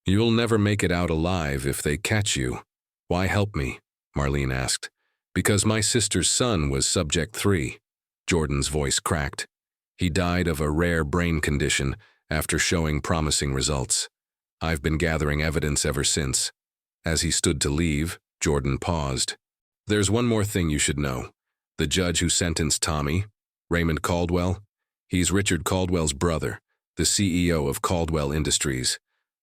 you'll never make it out alive if they catch you. Why help me? Marlene asked. Because my sister's son was Subject 3. Jordan's voice cracked. He died of a rare brain condition after showing promising results. I've been gathering evidence ever since. As he stood to leave, Jordan paused. There's one more thing you should know. The judge who sentenced Tommy, Raymond Caldwell, he's Richard Caldwell's brother, the CEO of Caldwell Industries.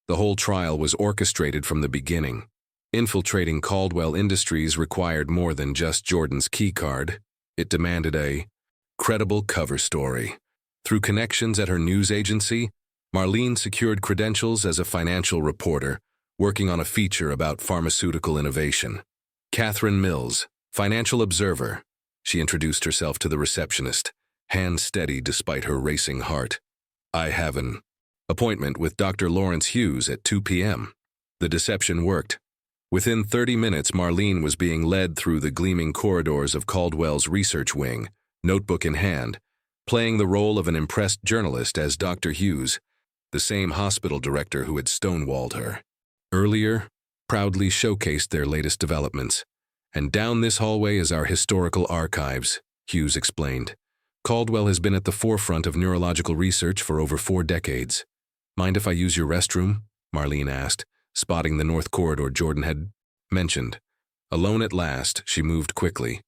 The whole trial was orchestrated from the beginning. Infiltrating Caldwell Industries required more than just Jordan's keycard. It demanded a credible cover story. Through connections at her news agency, Marlene secured credentials as a financial reporter, working on a feature about pharmaceutical innovation. Catherine Mills, Financial Observer. She introduced herself to the receptionist, hands steady despite her racing heart. I have an appointment with Dr. Lawrence Hughes at 2 p.m. The deception worked. Within 30 minutes, Marlene was being led through the gleaming corridors of Caldwell's research wing, notebook in hand, playing the role of an impressed journalist as Dr. Hughes, the same hospital director who had stonewalled her. Earlier, proudly showcased their latest developments. And down this hallway is our historical archives, Hughes explained. Caldwell has been at the forefront of neurological research for over 4 decades. Mind if I use your restroom? Marlene asked, spotting the North Corridor Jordan had mentioned. Alone at last, she moved quickly.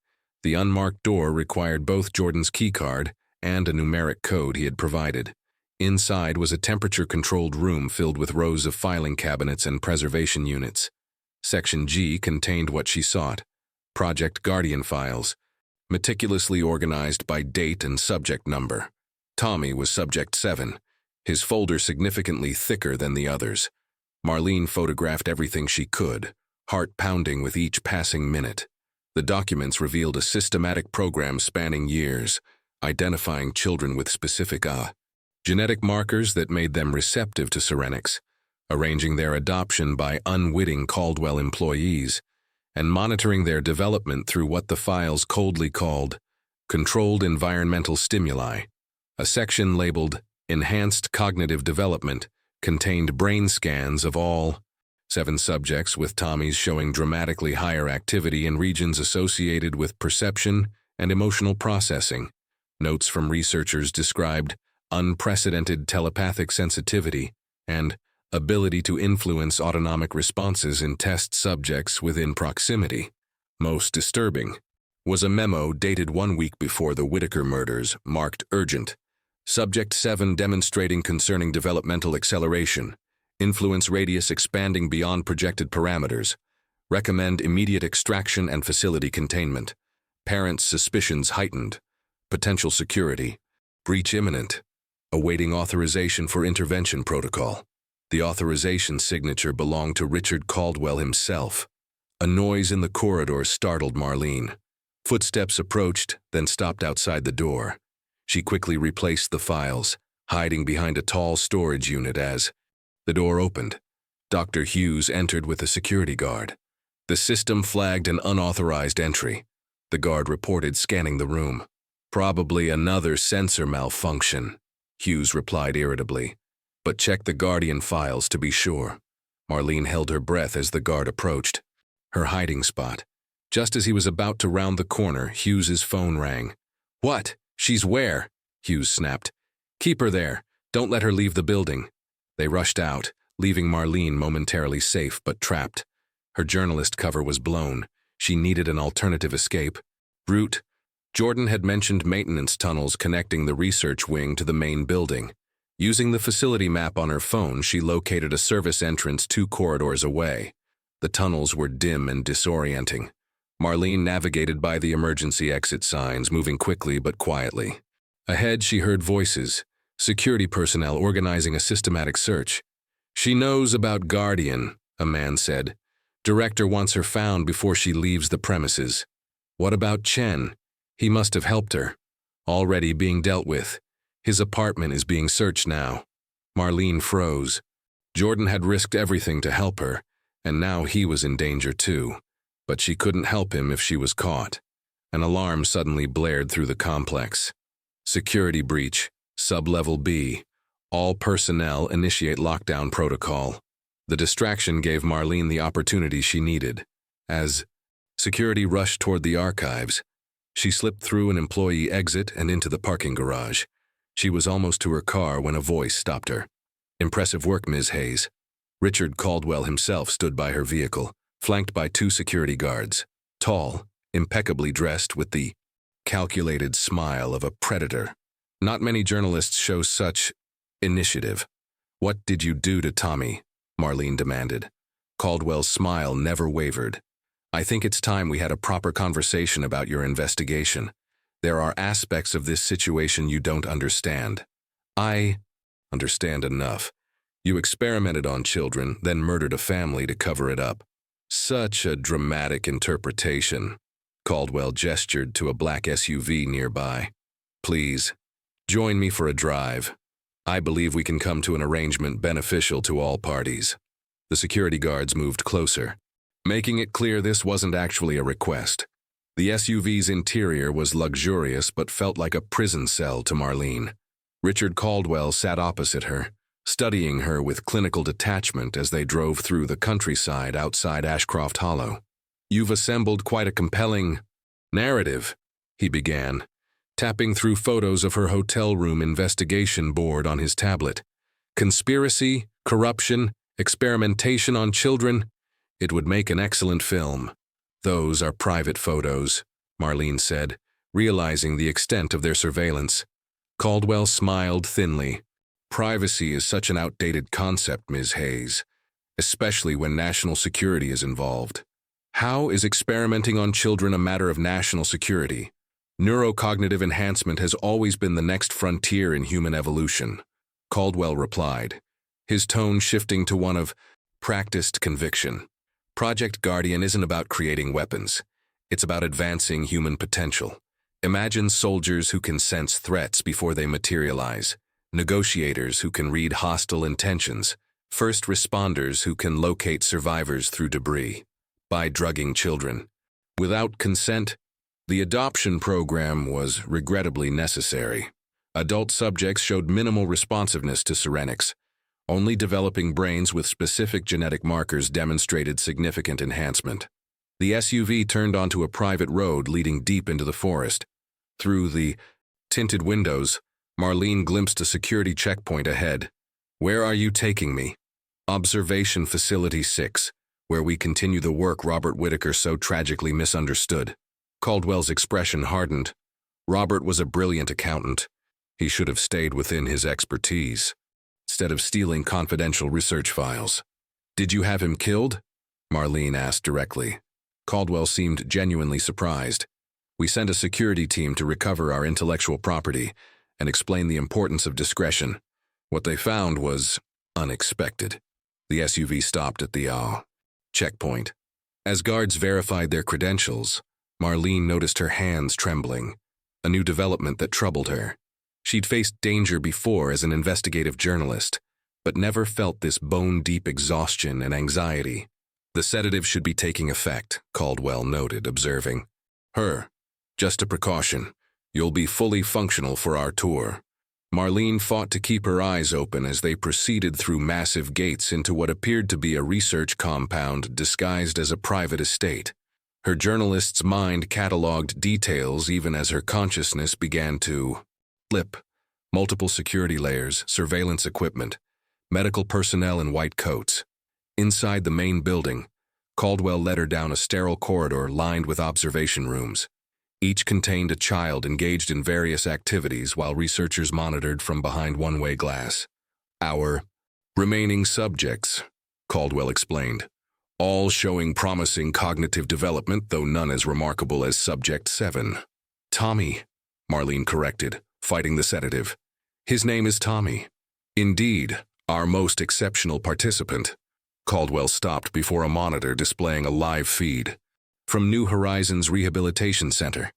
The unmarked door required both Jordan's keycard and a numeric code he had provided. Inside was a temperature-controlled room filled with rows of filing cabinets and preservation units. Section G contained what she sought, Project Guardian files, meticulously organized by date and subject number. Tommy was Subject 7, his folder significantly thicker than the others. Marlene photographed everything she could, heart pounding with each passing minute. The documents revealed a systematic program spanning years, identifying children with specific genetic markers that made them receptive to Serenix, arranging their adoption by unwitting Caldwell employees, and monitoring their development through what the files coldly called controlled environmental stimuli. A section labeled Enhanced Cognitive Development contained brain scans of all 7 subjects, with Tommy's showing dramatically higher activity in regions associated with perception and emotional processing. Notes from researchers described unprecedented telepathic sensitivity and ability to influence autonomic responses in test subjects within proximity. Most disturbing was a memo dated 1 week before the Whitaker murders, marked urgent. Subject 7 demonstrating concerning developmental acceleration, influence radius expanding beyond projected parameters. Recommend immediate extraction and facility containment. Parents' suspicions heightened. Potential security. Breach imminent. Awaiting authorization for intervention protocol. The authorization signature belonged to Richard Caldwell himself. A noise in the corridor startled Marlene. Footsteps approached, then stopped outside the door. She quickly replaced the files, hiding behind a tall storage unit as the door opened. Dr. Hughes entered with a security guard. The system flagged an unauthorized entry. The guard reported scanning the room. Probably another sensor malfunction, Hughes replied irritably. But check the Guardian files to be sure. Marlene held her breath as the guard approached. Her hiding spot. Just as he was about to round the corner, Hughes's phone rang. "What? She's where?" Hughes snapped. "Keep her there. Don't let her leave the building." They rushed out, leaving Marlene momentarily safe but trapped. Her journalist cover was blown. She needed an alternative escape. Route. Jordan had mentioned maintenance tunnels connecting the research wing to the main building. Using the facility map on her phone, she located a service entrance 2 corridors away. The tunnels were dim and disorienting. Marlene navigated by the emergency exit signs, moving quickly but quietly. Ahead, she heard voices, security personnel organizing a systematic search. "She knows about Guardian," a man said. "Director wants her found before she leaves the premises." "What about Chen? He must have helped her." "Already being dealt with. His apartment is being searched now." Marlene froze. Jordan had risked everything to help her, and now he was in danger too. But she couldn't help him if she was caught. An alarm suddenly blared through the complex. "Security breach. Sub-level B. All personnel initiate lockdown protocol." The distraction gave Marlene the opportunity she needed. As security rushed toward the archives, she slipped through an employee exit and into the parking garage. She was almost to her car when a voice stopped her. "Impressive work, Ms. Hayes." Richard Caldwell himself stood by her vehicle, flanked by 2 security guards, tall, impeccably dressed with the calculated smile of a predator. Not many journalists show such initiative. "What did you do to Tommy?" Marlene demanded. Caldwell's smile never wavered. "I think it's time we had a proper conversation about your investigation. There are aspects of this situation you don't understand." "I understand enough. You experimented on children, then murdered a family to cover it up." "Such a dramatic interpretation." Caldwell gestured to a black SUV nearby. "Please, join me for a drive. I believe we can come to an arrangement beneficial to all parties." The security guards moved closer, making it clear this wasn't actually a request. The SUV's interior was luxurious but felt like a prison cell to Marlene. Richard Caldwell sat opposite her, studying her with clinical detachment as they drove through the countryside outside Ashcroft Hollow. "You've assembled quite a compelling narrative," he began, tapping through photos of her hotel room investigation board on his tablet. "Conspiracy, corruption, experimentation on children. It would make an excellent film." "Those are private photos," Marlene said, realizing the extent of their surveillance. Caldwell smiled thinly. "Privacy is such an outdated concept, Ms. Hayes, especially when national security is involved." "How is experimenting on children a matter of national security? Neurocognitive enhancement has always been the next frontier in human evolution," Caldwell replied, his tone shifting to one of practiced conviction. "Project Guardian isn't about creating weapons. It's about advancing human potential. Imagine soldiers who can sense threats before they materialize, negotiators who can read hostile intentions, first responders who can locate survivors through debris. By drugging children without consent, the adoption program was regrettably necessary. Adult subjects showed minimal responsiveness to Serenix. Only developing brains with specific genetic markers demonstrated significant enhancement. The SUV turned onto a private road leading deep into the forest. Through the tinted windows, Marlene glimpsed a security checkpoint ahead. "Where are you taking me?" "Observation Facility 6, where we continue the work Robert Whitaker so tragically misunderstood." Caldwell's expression hardened. Robert was a brilliant accountant. He should have stayed within his expertise, instead of stealing confidential research files. "Did you have him killed?" Marlene asked directly. Caldwell seemed genuinely surprised. "We sent a security team to recover our intellectual property and explain the importance of discretion. What they found was unexpected." The SUV stopped at the checkpoint. As guards verified their credentials, Marlene noticed her hands trembling, a new development that troubled her. She'd faced danger before as an investigative journalist, but never felt this bone-deep exhaustion and anxiety. "The sedative should be taking effect," Caldwell noted, observing. "Her. Just a precaution. You'll be fully functional for our tour." Marlene fought to keep her eyes open as they proceeded through massive gates into what appeared to be a research compound disguised as a private estate. Her journalist's mind cataloged details even as her consciousness began to slip. Multiple security layers, surveillance equipment, medical personnel in white coats. Inside the main building, Caldwell led her down a sterile corridor lined with observation rooms. Each contained a child engaged in various activities while researchers monitored from behind one-way glass. Our remaining subjects, Caldwell explained, all showing promising cognitive development, though none as remarkable as Subject 7. Tommy, Marlene corrected, fighting the sedative. His name is Tommy. Indeed, our most exceptional participant. Caldwell stopped before a monitor displaying a live feed. From New Horizons Rehabilitation Center,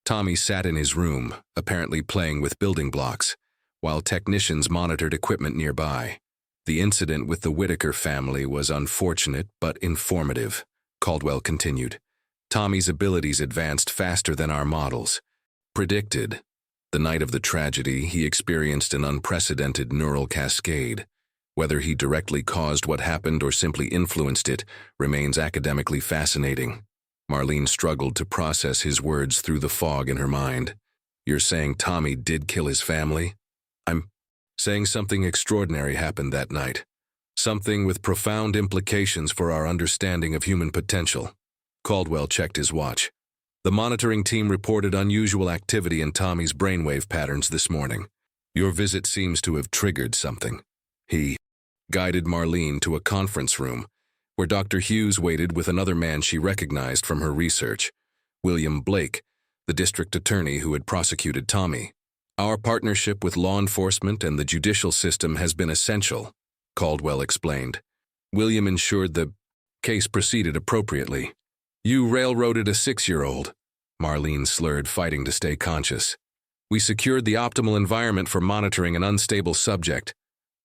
Tommy sat in his room, apparently playing with building blocks, while technicians monitored equipment nearby. The incident with the Whitaker family was unfortunate but informative, Caldwell continued. Tommy's abilities advanced faster than our models predicted. The night of the tragedy, he experienced an unprecedented neural cascade. Whether he directly caused what happened or simply influenced it remains academically fascinating. Marlene struggled to process his words through the fog in her mind. You're saying Tommy did kill his family? I'm saying something extraordinary happened that night. Something with profound implications for our understanding of human potential. Caldwell checked his watch. The monitoring team reported unusual activity in Tommy's brainwave patterns this morning. Your visit seems to have triggered something. He guided Marlene to a conference room, where Dr. Hughes waited with another man she recognized from her research, William Blake, the district attorney who had prosecuted Tommy. Our partnership with law enforcement and the judicial system has been essential, Caldwell explained. William ensured the case proceeded appropriately. You railroaded a 6-year-old, Marlene slurred, fighting to stay conscious. We secured the optimal environment for monitoring an unstable subject,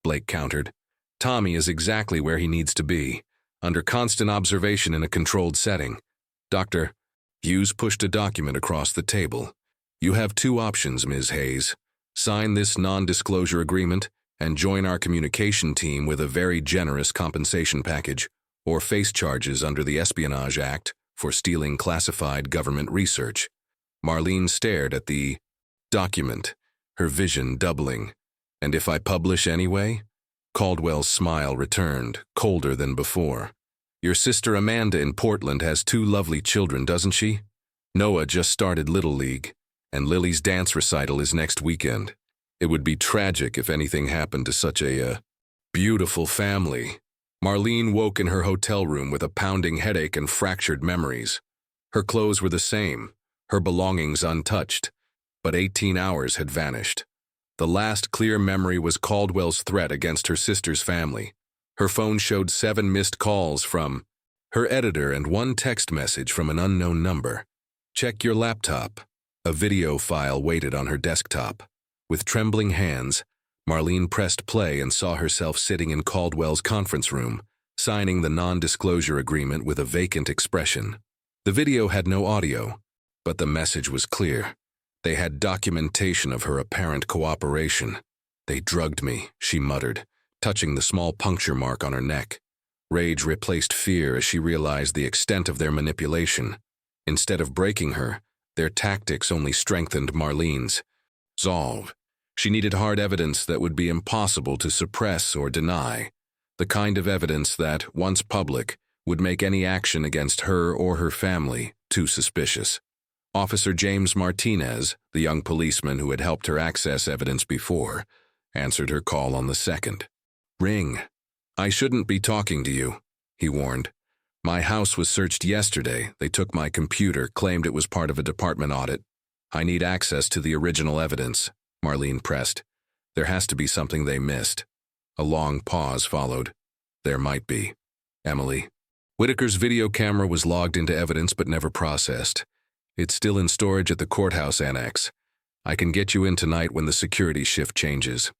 Blake countered. Tommy is exactly where he needs to be, under constant observation in a controlled setting. Dr. Hughes pushed a document across the table. You have 2 options, Ms. Hayes. Sign this non-disclosure agreement and join our communication team with a very generous compensation package, or face charges under the Espionage Act for stealing classified government research. Marlene stared at the document, her vision doubling. And if I publish anyway? Caldwell's smile returned, colder than before. Your sister Amanda in Portland has 2 lovely children, doesn't she? Noah just started Little League, and Lily's dance recital is next weekend. It would be tragic if anything happened to such a beautiful family. Marlene woke in her hotel room with a pounding headache and fractured memories. Her clothes were the same, her belongings untouched, but 18 hours had vanished. The last clear memory was Caldwell's threat against her sister's family. Her phone showed 7 missed calls from her editor and 1 text message from an unknown number. Check your laptop. A video file waited on her desktop. With trembling hands, Marlene pressed play and saw herself sitting in Caldwell's conference room, signing the non-disclosure agreement with a vacant expression. The video had no audio, but the message was clear. They had documentation of her apparent cooperation. They drugged me, she muttered, touching the small puncture mark on her neck. Rage replaced fear as she realized the extent of their manipulation. Instead of breaking her, their tactics only strengthened Marlene's resolve. She needed hard evidence that would be impossible to suppress or deny, the kind of evidence that, once public, would make any action against her or her family too suspicious. Officer James Martinez, the young policeman who had helped her access evidence before, answered her call on the second. Ring. I shouldn't be talking to you, he warned. My house was searched yesterday. They took my computer, claimed it was part of a department audit. I need access to the original evidence, Marlene pressed. There has to be something they missed. A long pause followed. There might be. Emily. Whitaker's video camera was logged into evidence but never processed. It's still in storage at the courthouse annex. I can get you in tonight when the security shift changes.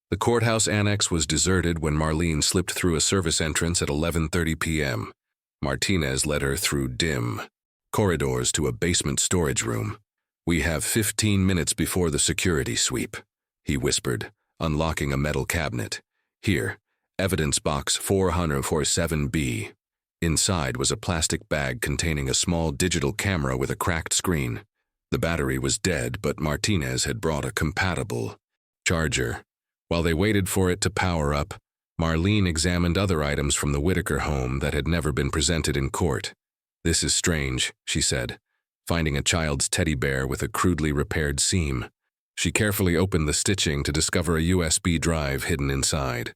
The courthouse annex was deserted when Marlene slipped through a service entrance at 11:30 p.m. Martinez led her through dim corridors to a basement storage room. We have 15 minutes before the security sweep, he whispered, unlocking a metal cabinet. Here, evidence box 447B. Inside was a plastic bag containing a small digital camera with a cracked screen. The battery was dead, but Martinez had brought a compatible charger. While they waited for it to power up, Marlene examined other items from the Whitaker home that had never been presented in court. "This is strange," she said, finding a child's teddy bear with a crudely repaired seam. She carefully opened the stitching to discover a USB drive hidden inside.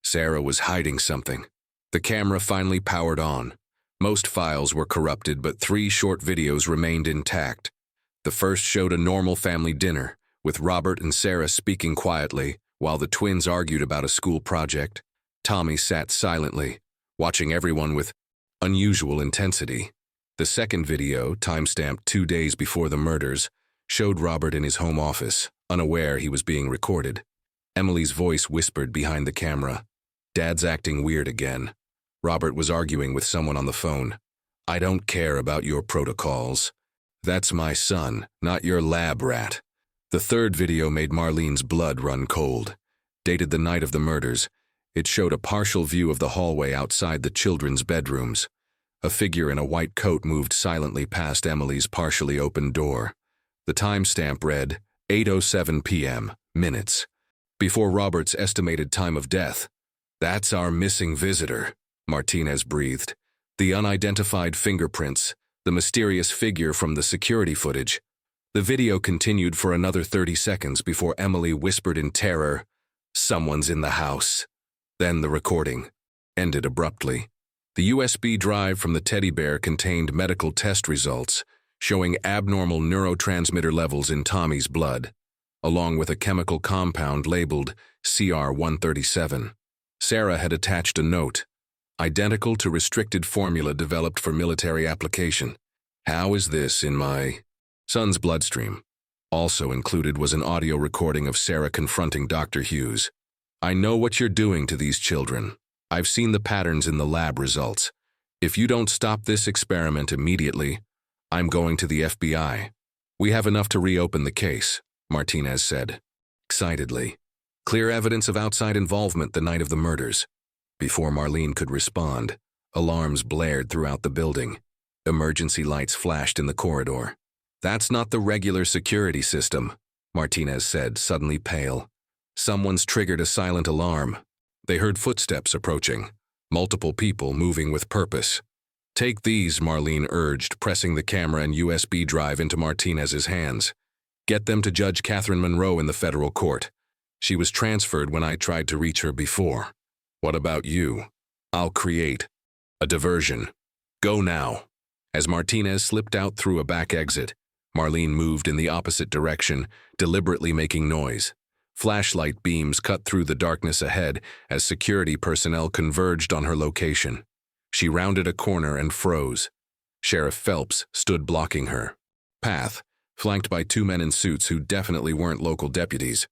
Sarah was hiding something. The camera finally powered on. Most files were corrupted, but 3 short videos remained intact. The first showed a normal family dinner, with Robert and Sarah speaking quietly while the twins argued about a school project. Tommy sat silently, watching everyone with unusual intensity. The second video, timestamped 2 days before the murders, showed Robert in his home office, unaware he was being recorded. Emily's voice whispered behind the camera. "Dad's acting weird again." Robert was arguing with someone on the phone. "I don't care about your protocols. That's my son, not your lab rat." The third video made Marlene's blood run cold. Dated the night of the murders, it showed a partial view of the hallway outside the children's bedrooms. A figure in a white coat moved silently past Emily's partially open door. The timestamp read 8:07 p.m., minutes, before Robert's estimated time of death. "That's our missing visitor," Martinez breathed. The unidentified fingerprints, the mysterious figure from the security footage. The video continued for another 30 seconds before Emily whispered in terror, "Someone's in the house." Then the recording ended abruptly. The USB drive from the teddy bear contained medical test results showing abnormal neurotransmitter levels in Tommy's blood, along with a chemical compound labeled CR-137. Sarah had attached a note, identical to restricted formula developed for military application. "How is this in my son's bloodstream?" Also included was an audio recording of Sarah confronting Dr. Hughes. "I know what you're doing to these children. I've seen the patterns in the lab results. If you don't stop this experiment immediately, I'm going to the FBI. We have enough to reopen the case," Martinez said, excitedly. Clear evidence of outside involvement the night of the murders. Before Marlene could respond, alarms blared throughout the building. Emergency lights flashed in the corridor. "That's not the regular security system," Martinez said, suddenly pale. "Someone's triggered a silent alarm." They heard footsteps approaching, multiple people moving with purpose. "Take these," Marlene urged, pressing the camera and USB drive into Martinez's hands. "Get them to Judge Catherine Monroe in the federal court. She was transferred when I tried to reach her before. What about you? I'll create a diversion. Go now." As Martinez slipped out through a back exit, Marlene moved in the opposite direction, deliberately making noise. Flashlight beams cut through the darkness ahead as security personnel converged on her location. She rounded a corner and froze. Sheriff Phelps stood blocking her path, flanked by 2 men in suits who definitely weren't local deputies.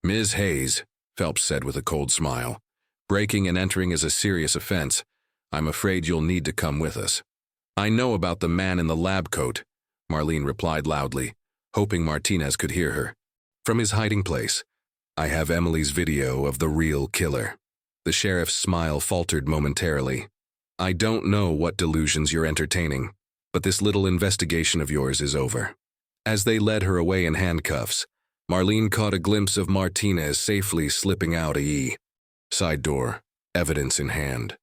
"Ms. Hayes," Phelps said with a cold smile, "breaking and entering is a serious offense. I'm afraid you'll need to come with us." "I know about the man in the lab coat," Marlene replied loudly, hoping Martinez could hear her. From his hiding place, "I have Emily's video of the real killer." The sheriff's smile faltered momentarily. "I don't know what delusions you're entertaining, but this little investigation of yours is over." As they led her away in handcuffs, Marlene caught a glimpse of Martinez safely slipping out a side door, evidence in hand.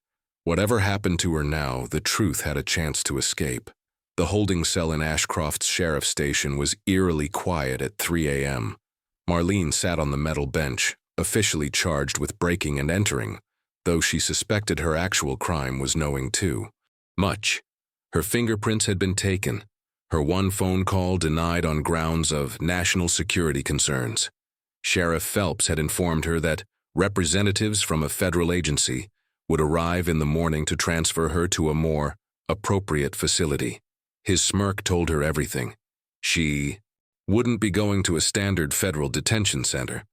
Whatever happened to her now, the truth had a chance to escape. The holding cell in Ashcroft's sheriff's station was eerily quiet at 3 a.m. Marlene sat on the metal bench, officially charged with breaking and entering, though she suspected her actual crime was knowing too much. Her fingerprints had been taken, her one phone call denied on grounds of national security concerns. Sheriff Phelps had informed her that representatives from a federal agency would arrive in the morning to transfer her to a more appropriate facility. His smirk told her everything. She wouldn't be going to a standard federal detention center.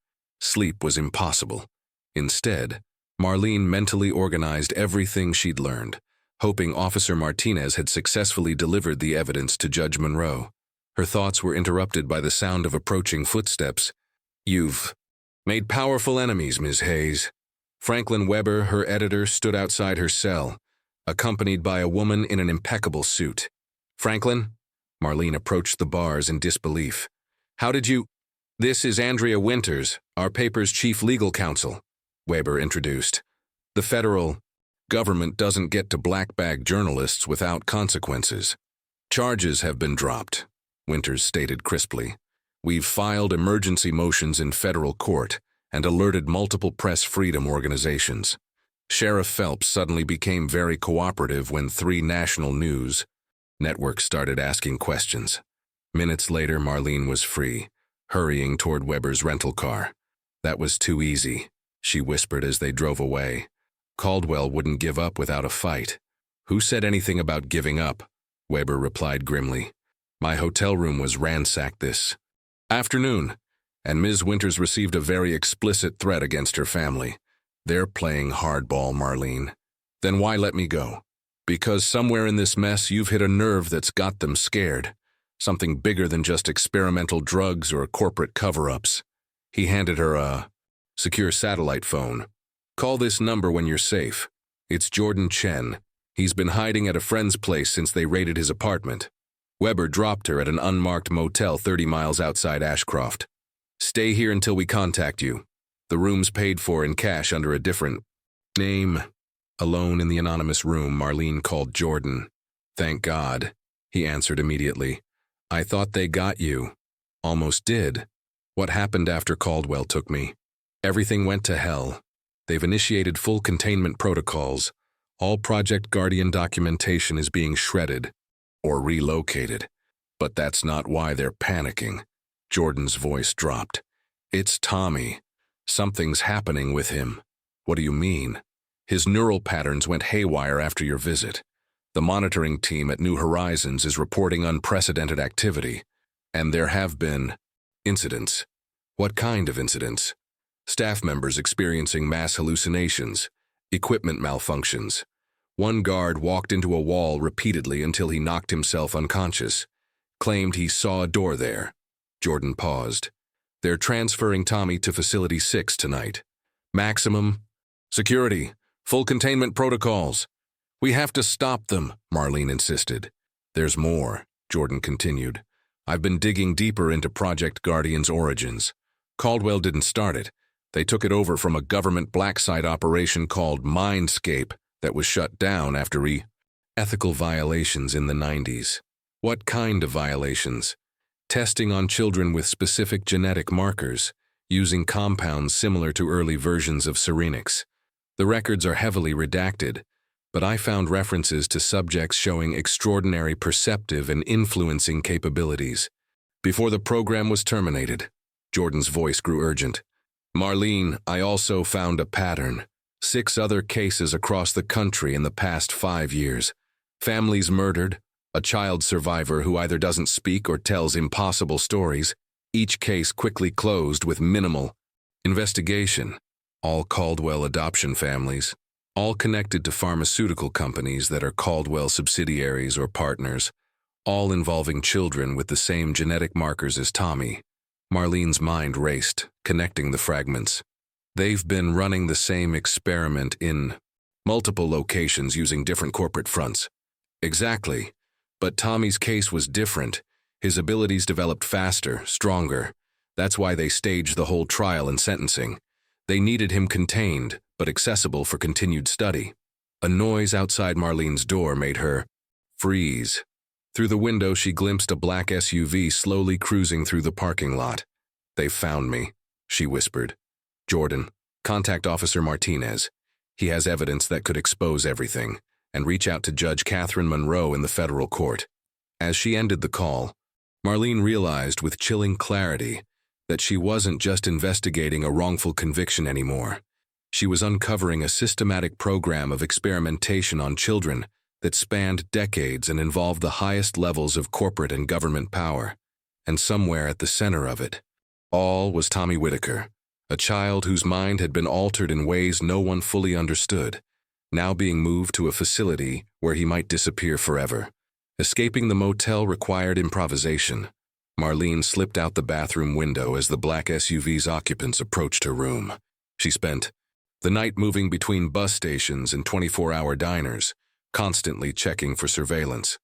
Sleep was impossible. Instead, Marlene mentally organized everything she'd learned, hoping Officer Martinez had successfully delivered the evidence to Judge Monroe. Her thoughts were interrupted by the sound of approaching footsteps. "You've made powerful enemies, Ms. Hayes." Franklin Weber, her editor, stood outside her cell, accompanied by a woman in an impeccable suit. "Franklin?" Marlene approached the bars in disbelief. "How did you—" "This is Andrea Winters, our paper's chief legal counsel," Weber introduced. "The federal government doesn't get to blackbag journalists without consequences. Charges have been dropped," Winters stated crisply. "We've filed emergency motions in federal court and alerted multiple press freedom organizations." Sheriff Phelps suddenly became very cooperative when 3 national news networks started asking questions. Minutes later, Marlene was free, hurrying toward Weber's rental car. "That was too easy," she whispered as they drove away. "Caldwell wouldn't give up without a fight." "Who said anything about giving up?" Weber replied grimly. "My hotel room was ransacked this afternoon, and Ms. Winters received a very explicit threat against her family. They're playing hardball, Marlene." "Then why let me go?" "Because somewhere in this mess you've hit a nerve that's got them scared. Something bigger than just experimental drugs or corporate cover-ups." He handed her a secure satellite phone. "Call this number when you're safe. It's Jordan Chen. He's been hiding at a friend's place since they raided his apartment." Weber dropped her at an unmarked motel 30 miles outside Ashcroft. "Stay here until we contact you. The room's paid for in cash under a different name." Alone in the anonymous room, Marlene called Jordan. "Thank God," he answered immediately. "I thought they got you." "Almost did. What happened after Caldwell took me? Everything went to hell. They've initiated full containment protocols. All Project Guardian documentation is being shredded or relocated. But that's not why they're panicking." Jordan's voice dropped. "It's Tommy. Something's happening with him." "What do you mean?" "His neural patterns went haywire after your visit. The monitoring team at New Horizons is reporting unprecedented activity, and there have been incidents." "What kind of incidents?" "Staff members experiencing mass hallucinations, equipment malfunctions. One guard walked into a wall repeatedly until he knocked himself unconscious. Claimed he saw a door there." Jordan paused. "They're transferring Tommy to Facility 6 tonight. Maximum security, full containment protocols." "We have to stop them," Marlene insisted. "There's more," Jordan continued. "I've been digging deeper into Project Guardian's origins. Caldwell didn't start it. They took it over from a government black site operation called Mindscape that was shut down after ethical violations in the 90s. "What kind of violations?" "Testing on children with specific genetic markers, using compounds similar to early versions of Serenix. The records are heavily redacted, but I found references to subjects showing extraordinary perceptive and influencing capabilities. Before the program was terminated." Jordan's voice grew urgent. "Marlene, I also found a pattern. 6 other cases across the country in the past 5 years. Families murdered, a child survivor who either doesn't speak or tells impossible stories. Each case quickly closed with minimal investigation. All Caldwell adoption families, all connected to pharmaceutical companies that are Caldwell subsidiaries or partners, all involving children with the same genetic markers as Tommy." Marlene's mind raced, connecting the fragments. "They've been running the same experiment in multiple locations using different corporate fronts." "Exactly. But Tommy's case was different. His abilities developed faster, stronger. That's why they staged the whole trial and sentencing. They needed him contained, but accessible for continued study." A noise outside Marlene's door made her freeze. Through the window, she glimpsed a black SUV slowly cruising through the parking lot. "They've found me," she whispered. "Jordan, contact Officer Martinez. He has evidence that could expose everything, and reach out to Judge Catherine Monroe in the federal court." As she ended the call, Marlene realized with chilling clarity that she wasn't just investigating a wrongful conviction anymore. She was uncovering a systematic program of experimentation on children that spanned decades and involved the highest levels of corporate and government power. And somewhere at the center of it all was Tommy Whitaker, a child whose mind had been altered in ways no one fully understood, now being moved to a facility where he might disappear forever. Escaping the motel required improvisation. Marlene slipped out the bathroom window as the black SUV's occupants approached her room. She spent the night moving between bus stations and 24-hour diners, constantly checking for surveillance.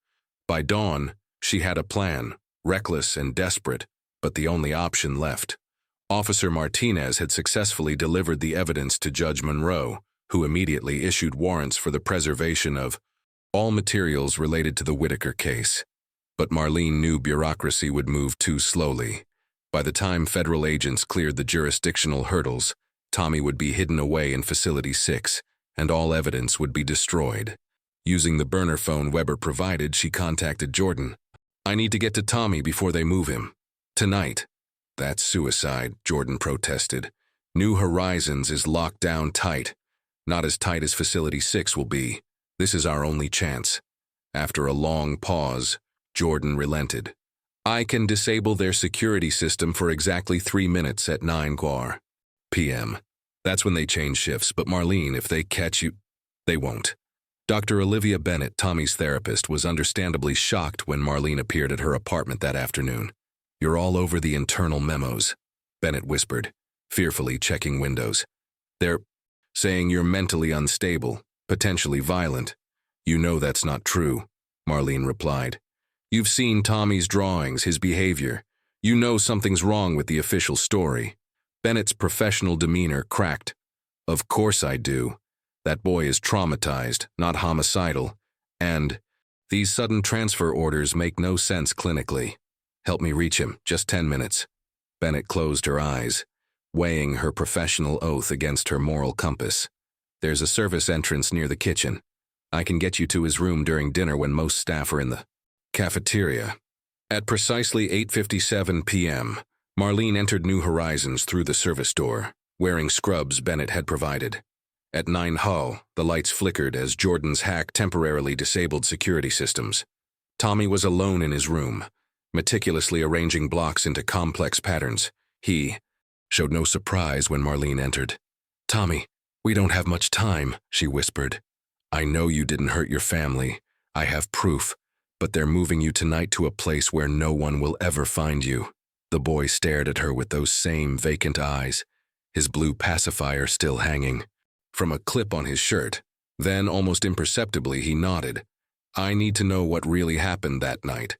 By dawn, she had a plan, reckless and desperate, but the only option left. Officer Martinez had successfully delivered the evidence to Judge Monroe, who immediately issued warrants for the preservation of all materials related to the Whitaker case. But Marlene knew bureaucracy would move too slowly. By the time federal agents cleared the jurisdictional hurdles, Tommy would be hidden away in Facility 6, and all evidence would be destroyed. Using the burner phone Weber provided, she contacted Jordan. "I need to get to Tommy before they move him. Tonight." "That's suicide," Jordan protested. "New Horizons is locked down tight. Not as tight as Facility 6 will be. This is our only chance." After a long pause, Jordan relented. "I can disable their security system for exactly 3 minutes at 9 p.m. That's when they change shifts, but Marlene, if they catch you, they won't." Dr. Olivia Bennett, Tommy's therapist, was understandably shocked when Marlene appeared at her apartment that afternoon. "You're all over the internal memos," Bennett whispered, fearfully checking windows. "They're saying you're mentally unstable, potentially violent." "You know that's not true," Marlene replied. "You've seen Tommy's drawings, his behavior. You know something's wrong with the official story." Bennett's professional demeanor cracked. "Of course I do. That boy is traumatized, not homicidal. And these sudden transfer orders make no sense clinically. Help me reach him, just 10 minutes. Bennett closed her eyes, weighing her professional oath against her moral compass. "There's a service entrance near the kitchen. I can get you to his room during dinner when most staff are in the cafeteria." At precisely 8:57 p.m., Marlene entered New Horizons through the service door, wearing scrubs Bennett had provided. At 9:00, the lights flickered as Jordan's hack temporarily disabled security systems. Tommy was alone in his room, meticulously arranging blocks into complex patterns. He showed no surprise when Marlene entered. "Tommy, we don't have much time," she whispered. "I know you didn't hurt your family. I have proof, but they're moving you tonight to a place where no one will ever find you." The boy stared at her with those same vacant eyes, his blue pacifier still hanging from a clip on his shirt. Then, almost imperceptibly, he nodded. "I need to know what really happened that night.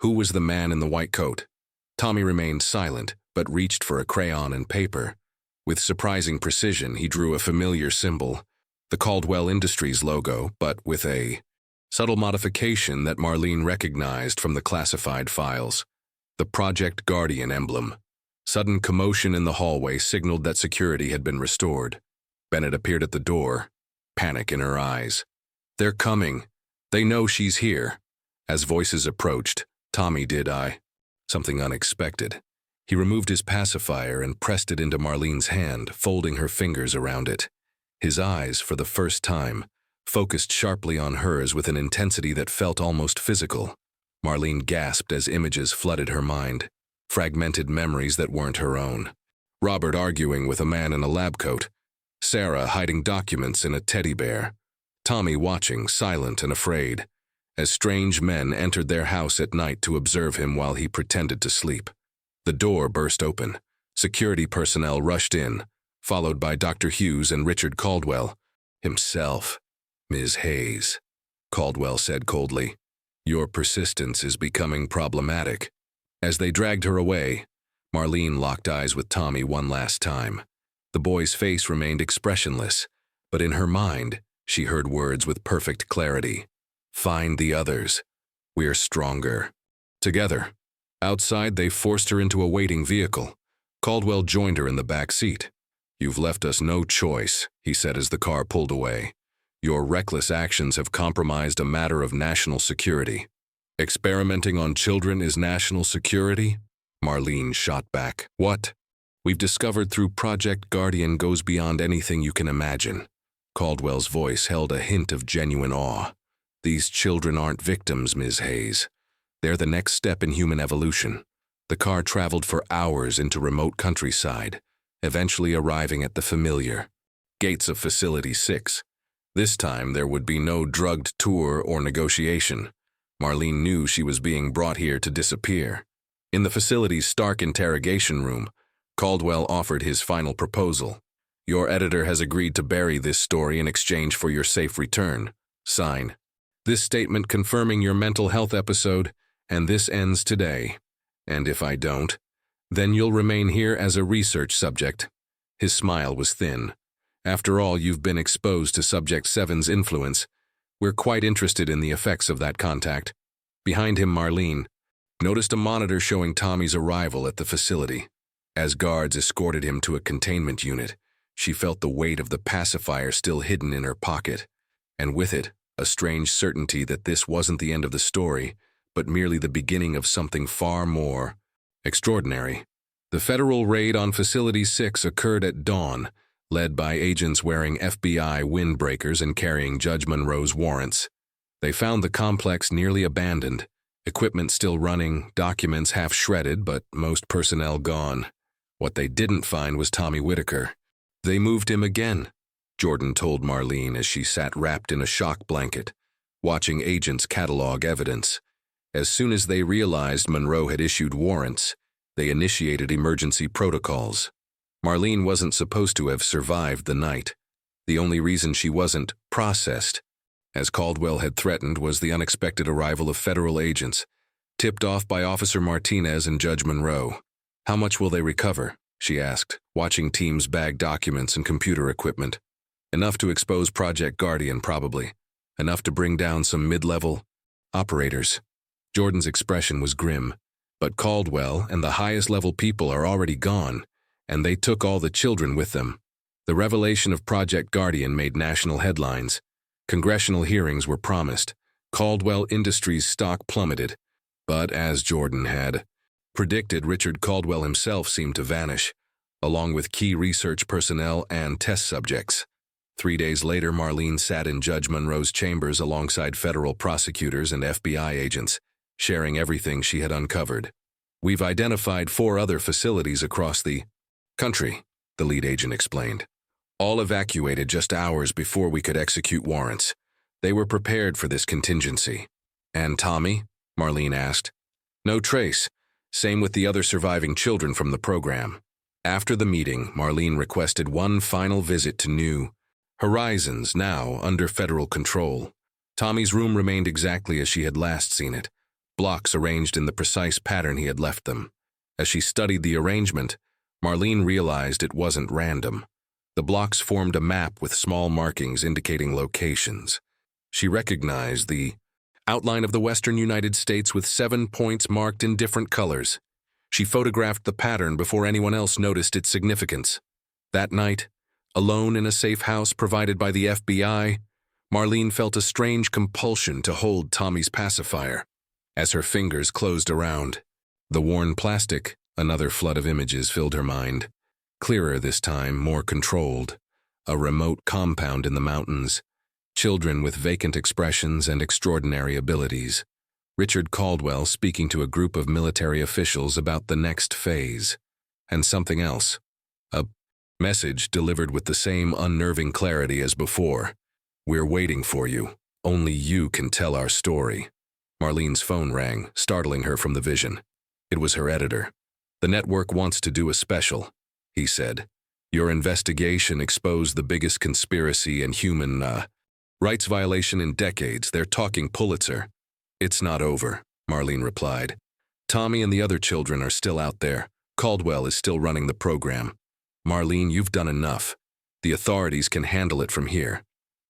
Who was the man in the white coat?" Tommy remained silent, but reached for a crayon and paper. With surprising precision, he drew a familiar symbol, the Caldwell Industries logo, but with a subtle modification that Marlene recognized from the classified files. The Project Guardian emblem. Sudden commotion in the hallway signaled that security had been restored. Bennett appeared at the door, panic in her eyes. "They're coming. They know she's here." As voices approached, Tommy did something unexpected. He removed his pacifier and pressed it into Marlene's hand, folding her fingers around it. His eyes, for the first time, focused sharply on hers with an intensity that felt almost physical. Marlene gasped as images flooded her mind, fragmented memories that weren't her own. Robert arguing with a man in a lab coat, Sarah hiding documents in a teddy bear, Tommy watching, silent and afraid, as strange men entered their house at night to observe him while he pretended to sleep. The door burst open. Security personnel rushed in, followed by Dr. Hughes and Richard Caldwell. "Himself, Ms. Hayes," Caldwell said coldly. "Your persistence is becoming problematic." As they dragged her away, Marlene locked eyes with Tommy one last time. The boy's face remained expressionless, but in her mind, she heard words with perfect clarity. "Find the others. We're stronger." Together. Outside, they forced her into a waiting vehicle. Caldwell joined her in the back seat. "You've left us no choice," he said as the car pulled away. "Your reckless actions have compromised a matter of national security." "Experimenting on children is national security?" Marlene shot back. "What we've discovered through Project Guardian goes beyond anything you can imagine." Caldwell's voice held a hint of genuine awe. "These children aren't victims, Ms. Hayes. They're the next step in human evolution." The car traveled for hours into remote countryside, eventually arriving at the familiar gates of Facility 6. This time, there would be no drugged tour or negotiation. Marlene knew she was being brought here to disappear. In the facility's stark interrogation room, Caldwell offered his final proposal. "Your editor has agreed to bury this story in exchange for your safe return. Sign, This statement confirming your mental health episode, and this ends today. And if I don't, then you'll remain here as a research subject. His smile was thin. After all, you've been exposed to Subject 7's influence. We're quite interested in the effects of that contact. Behind him, Marlene noticed a monitor showing Tommy's arrival at the facility. As guards escorted him to a containment unit, she felt the weight of the pacifier still hidden in her pocket, and with it, a strange certainty that this wasn't the end of the story, but merely the beginning of something far more extraordinary. The federal raid on Facility 6 occurred at dawn, led by agents wearing FBI windbreakers and carrying Judge Monroe's warrants. They found the complex nearly abandoned, equipment still running, documents half shredded, but most personnel gone. What they didn't find was Tommy Whitaker. They moved him again, Jordan told Marlene as she sat wrapped in a shock blanket, watching agents catalog evidence. As soon as they realized Monroe had issued warrants, they initiated emergency protocols. Marlene wasn't supposed to have survived the night. The only reason she wasn't processed, as Caldwell had threatened, was the unexpected arrival of federal agents, tipped off by Officer Martinez and Judge Monroe. "How much will they recover?" she asked, watching teams bag documents and computer equipment. "Enough to expose Project Guardian, probably. Enough to bring down some mid-level operators." Jordan's expression was grim. "But Caldwell and the highest-level people are already gone, and they took all the children with them." The revelation of Project Guardian made national headlines. Congressional hearings were promised. Caldwell Industries' stock plummeted. But as Jordan had predicted, Richard Caldwell himself seemed to vanish, along with key research personnel and test subjects. 3 days later, Marlene sat in Judge Monroe's chambers alongside federal prosecutors and FBI agents, sharing everything she had uncovered. "We've identified 4 other facilities across the country," the lead agent explained. "All evacuated just hours before we could execute warrants. They were prepared for this contingency." "And Tommy?" Marlene asked. "No trace. Same with the other surviving children from the program." After the meeting, Marlene requested one final visit to New Horizons, now under federal control. Tommy's room remained exactly as she had last seen it, blocks arranged in the precise pattern he had left them. As she studied the arrangement, Marlene realized it wasn't random. The blocks formed a map with small markings indicating locations. She recognized the outline of the western United States with 7 points marked in different colors. She photographed the pattern before anyone else noticed its significance. That night, alone in a safe house provided by the FBI, Marlene felt a strange compulsion to hold Tommy's pacifier. As her fingers closed around the worn plastic, another flood of images filled her mind. Clearer this time, more controlled. A remote compound in the mountains. Children with vacant expressions and extraordinary abilities. Richard Caldwell speaking to a group of military officials about the next phase. And something else. A message delivered with the same unnerving clarity as before. "We're waiting for you. Only you can tell our story." Marlene's phone rang, startling her from the vision. It was her editor. "The network wants to do a special," he said. "Your investigation exposed the biggest conspiracy and human rights violation in decades. They're talking Pulitzer." "It's not over," Marlene replied. "Tommy and the other children are still out there. Caldwell is still running the program. Marlene, you've done enough. The authorities can handle it from here."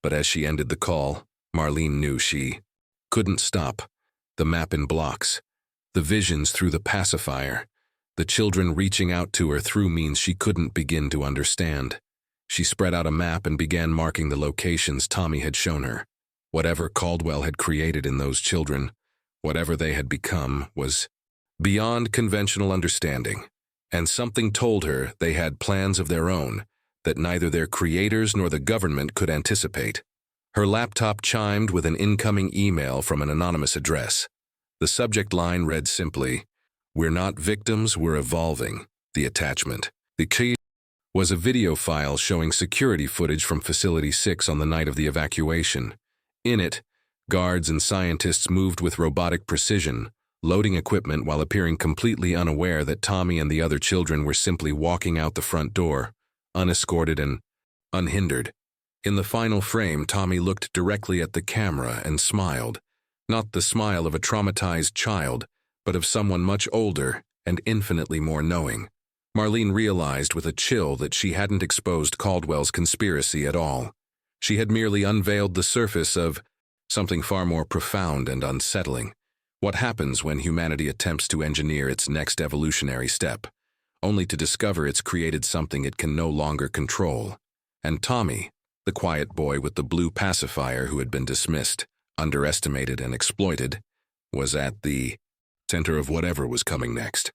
But as she ended the call, Marlene knew she couldn't stop. The map in blocks, the visions through the pacifier, the children reaching out to her through means she couldn't begin to understand. She spread out a map and began marking the locations Tommy had shown her. Whatever Caldwell had created in those children, whatever they had become, was beyond conventional understanding. And something told her they had plans of their own that neither their creators nor the government could anticipate. Her laptop chimed with an incoming email from an anonymous address. The subject line read simply, "We're not victims, we're evolving." The attachment. The key was a video file showing security footage from Facility 6 on the night of the evacuation. In it, guards and scientists moved with robotic precision, loading equipment while appearing completely unaware that Tommy and the other children were simply walking out the front door, unescorted and unhindered. In the final frame, Tommy looked directly at the camera and smiled. Not the smile of a traumatized child, but of someone much older and infinitely more knowing. Marlene realized with a chill that she hadn't exposed Caldwell's conspiracy at all. She had merely unveiled the surface of something far more profound and unsettling. What happens when humanity attempts to engineer its next evolutionary step, only to discover it's created something it can no longer control? And Tommy, the quiet boy with the blue pacifier who had been dismissed, underestimated and exploited, was at the center of whatever was coming next.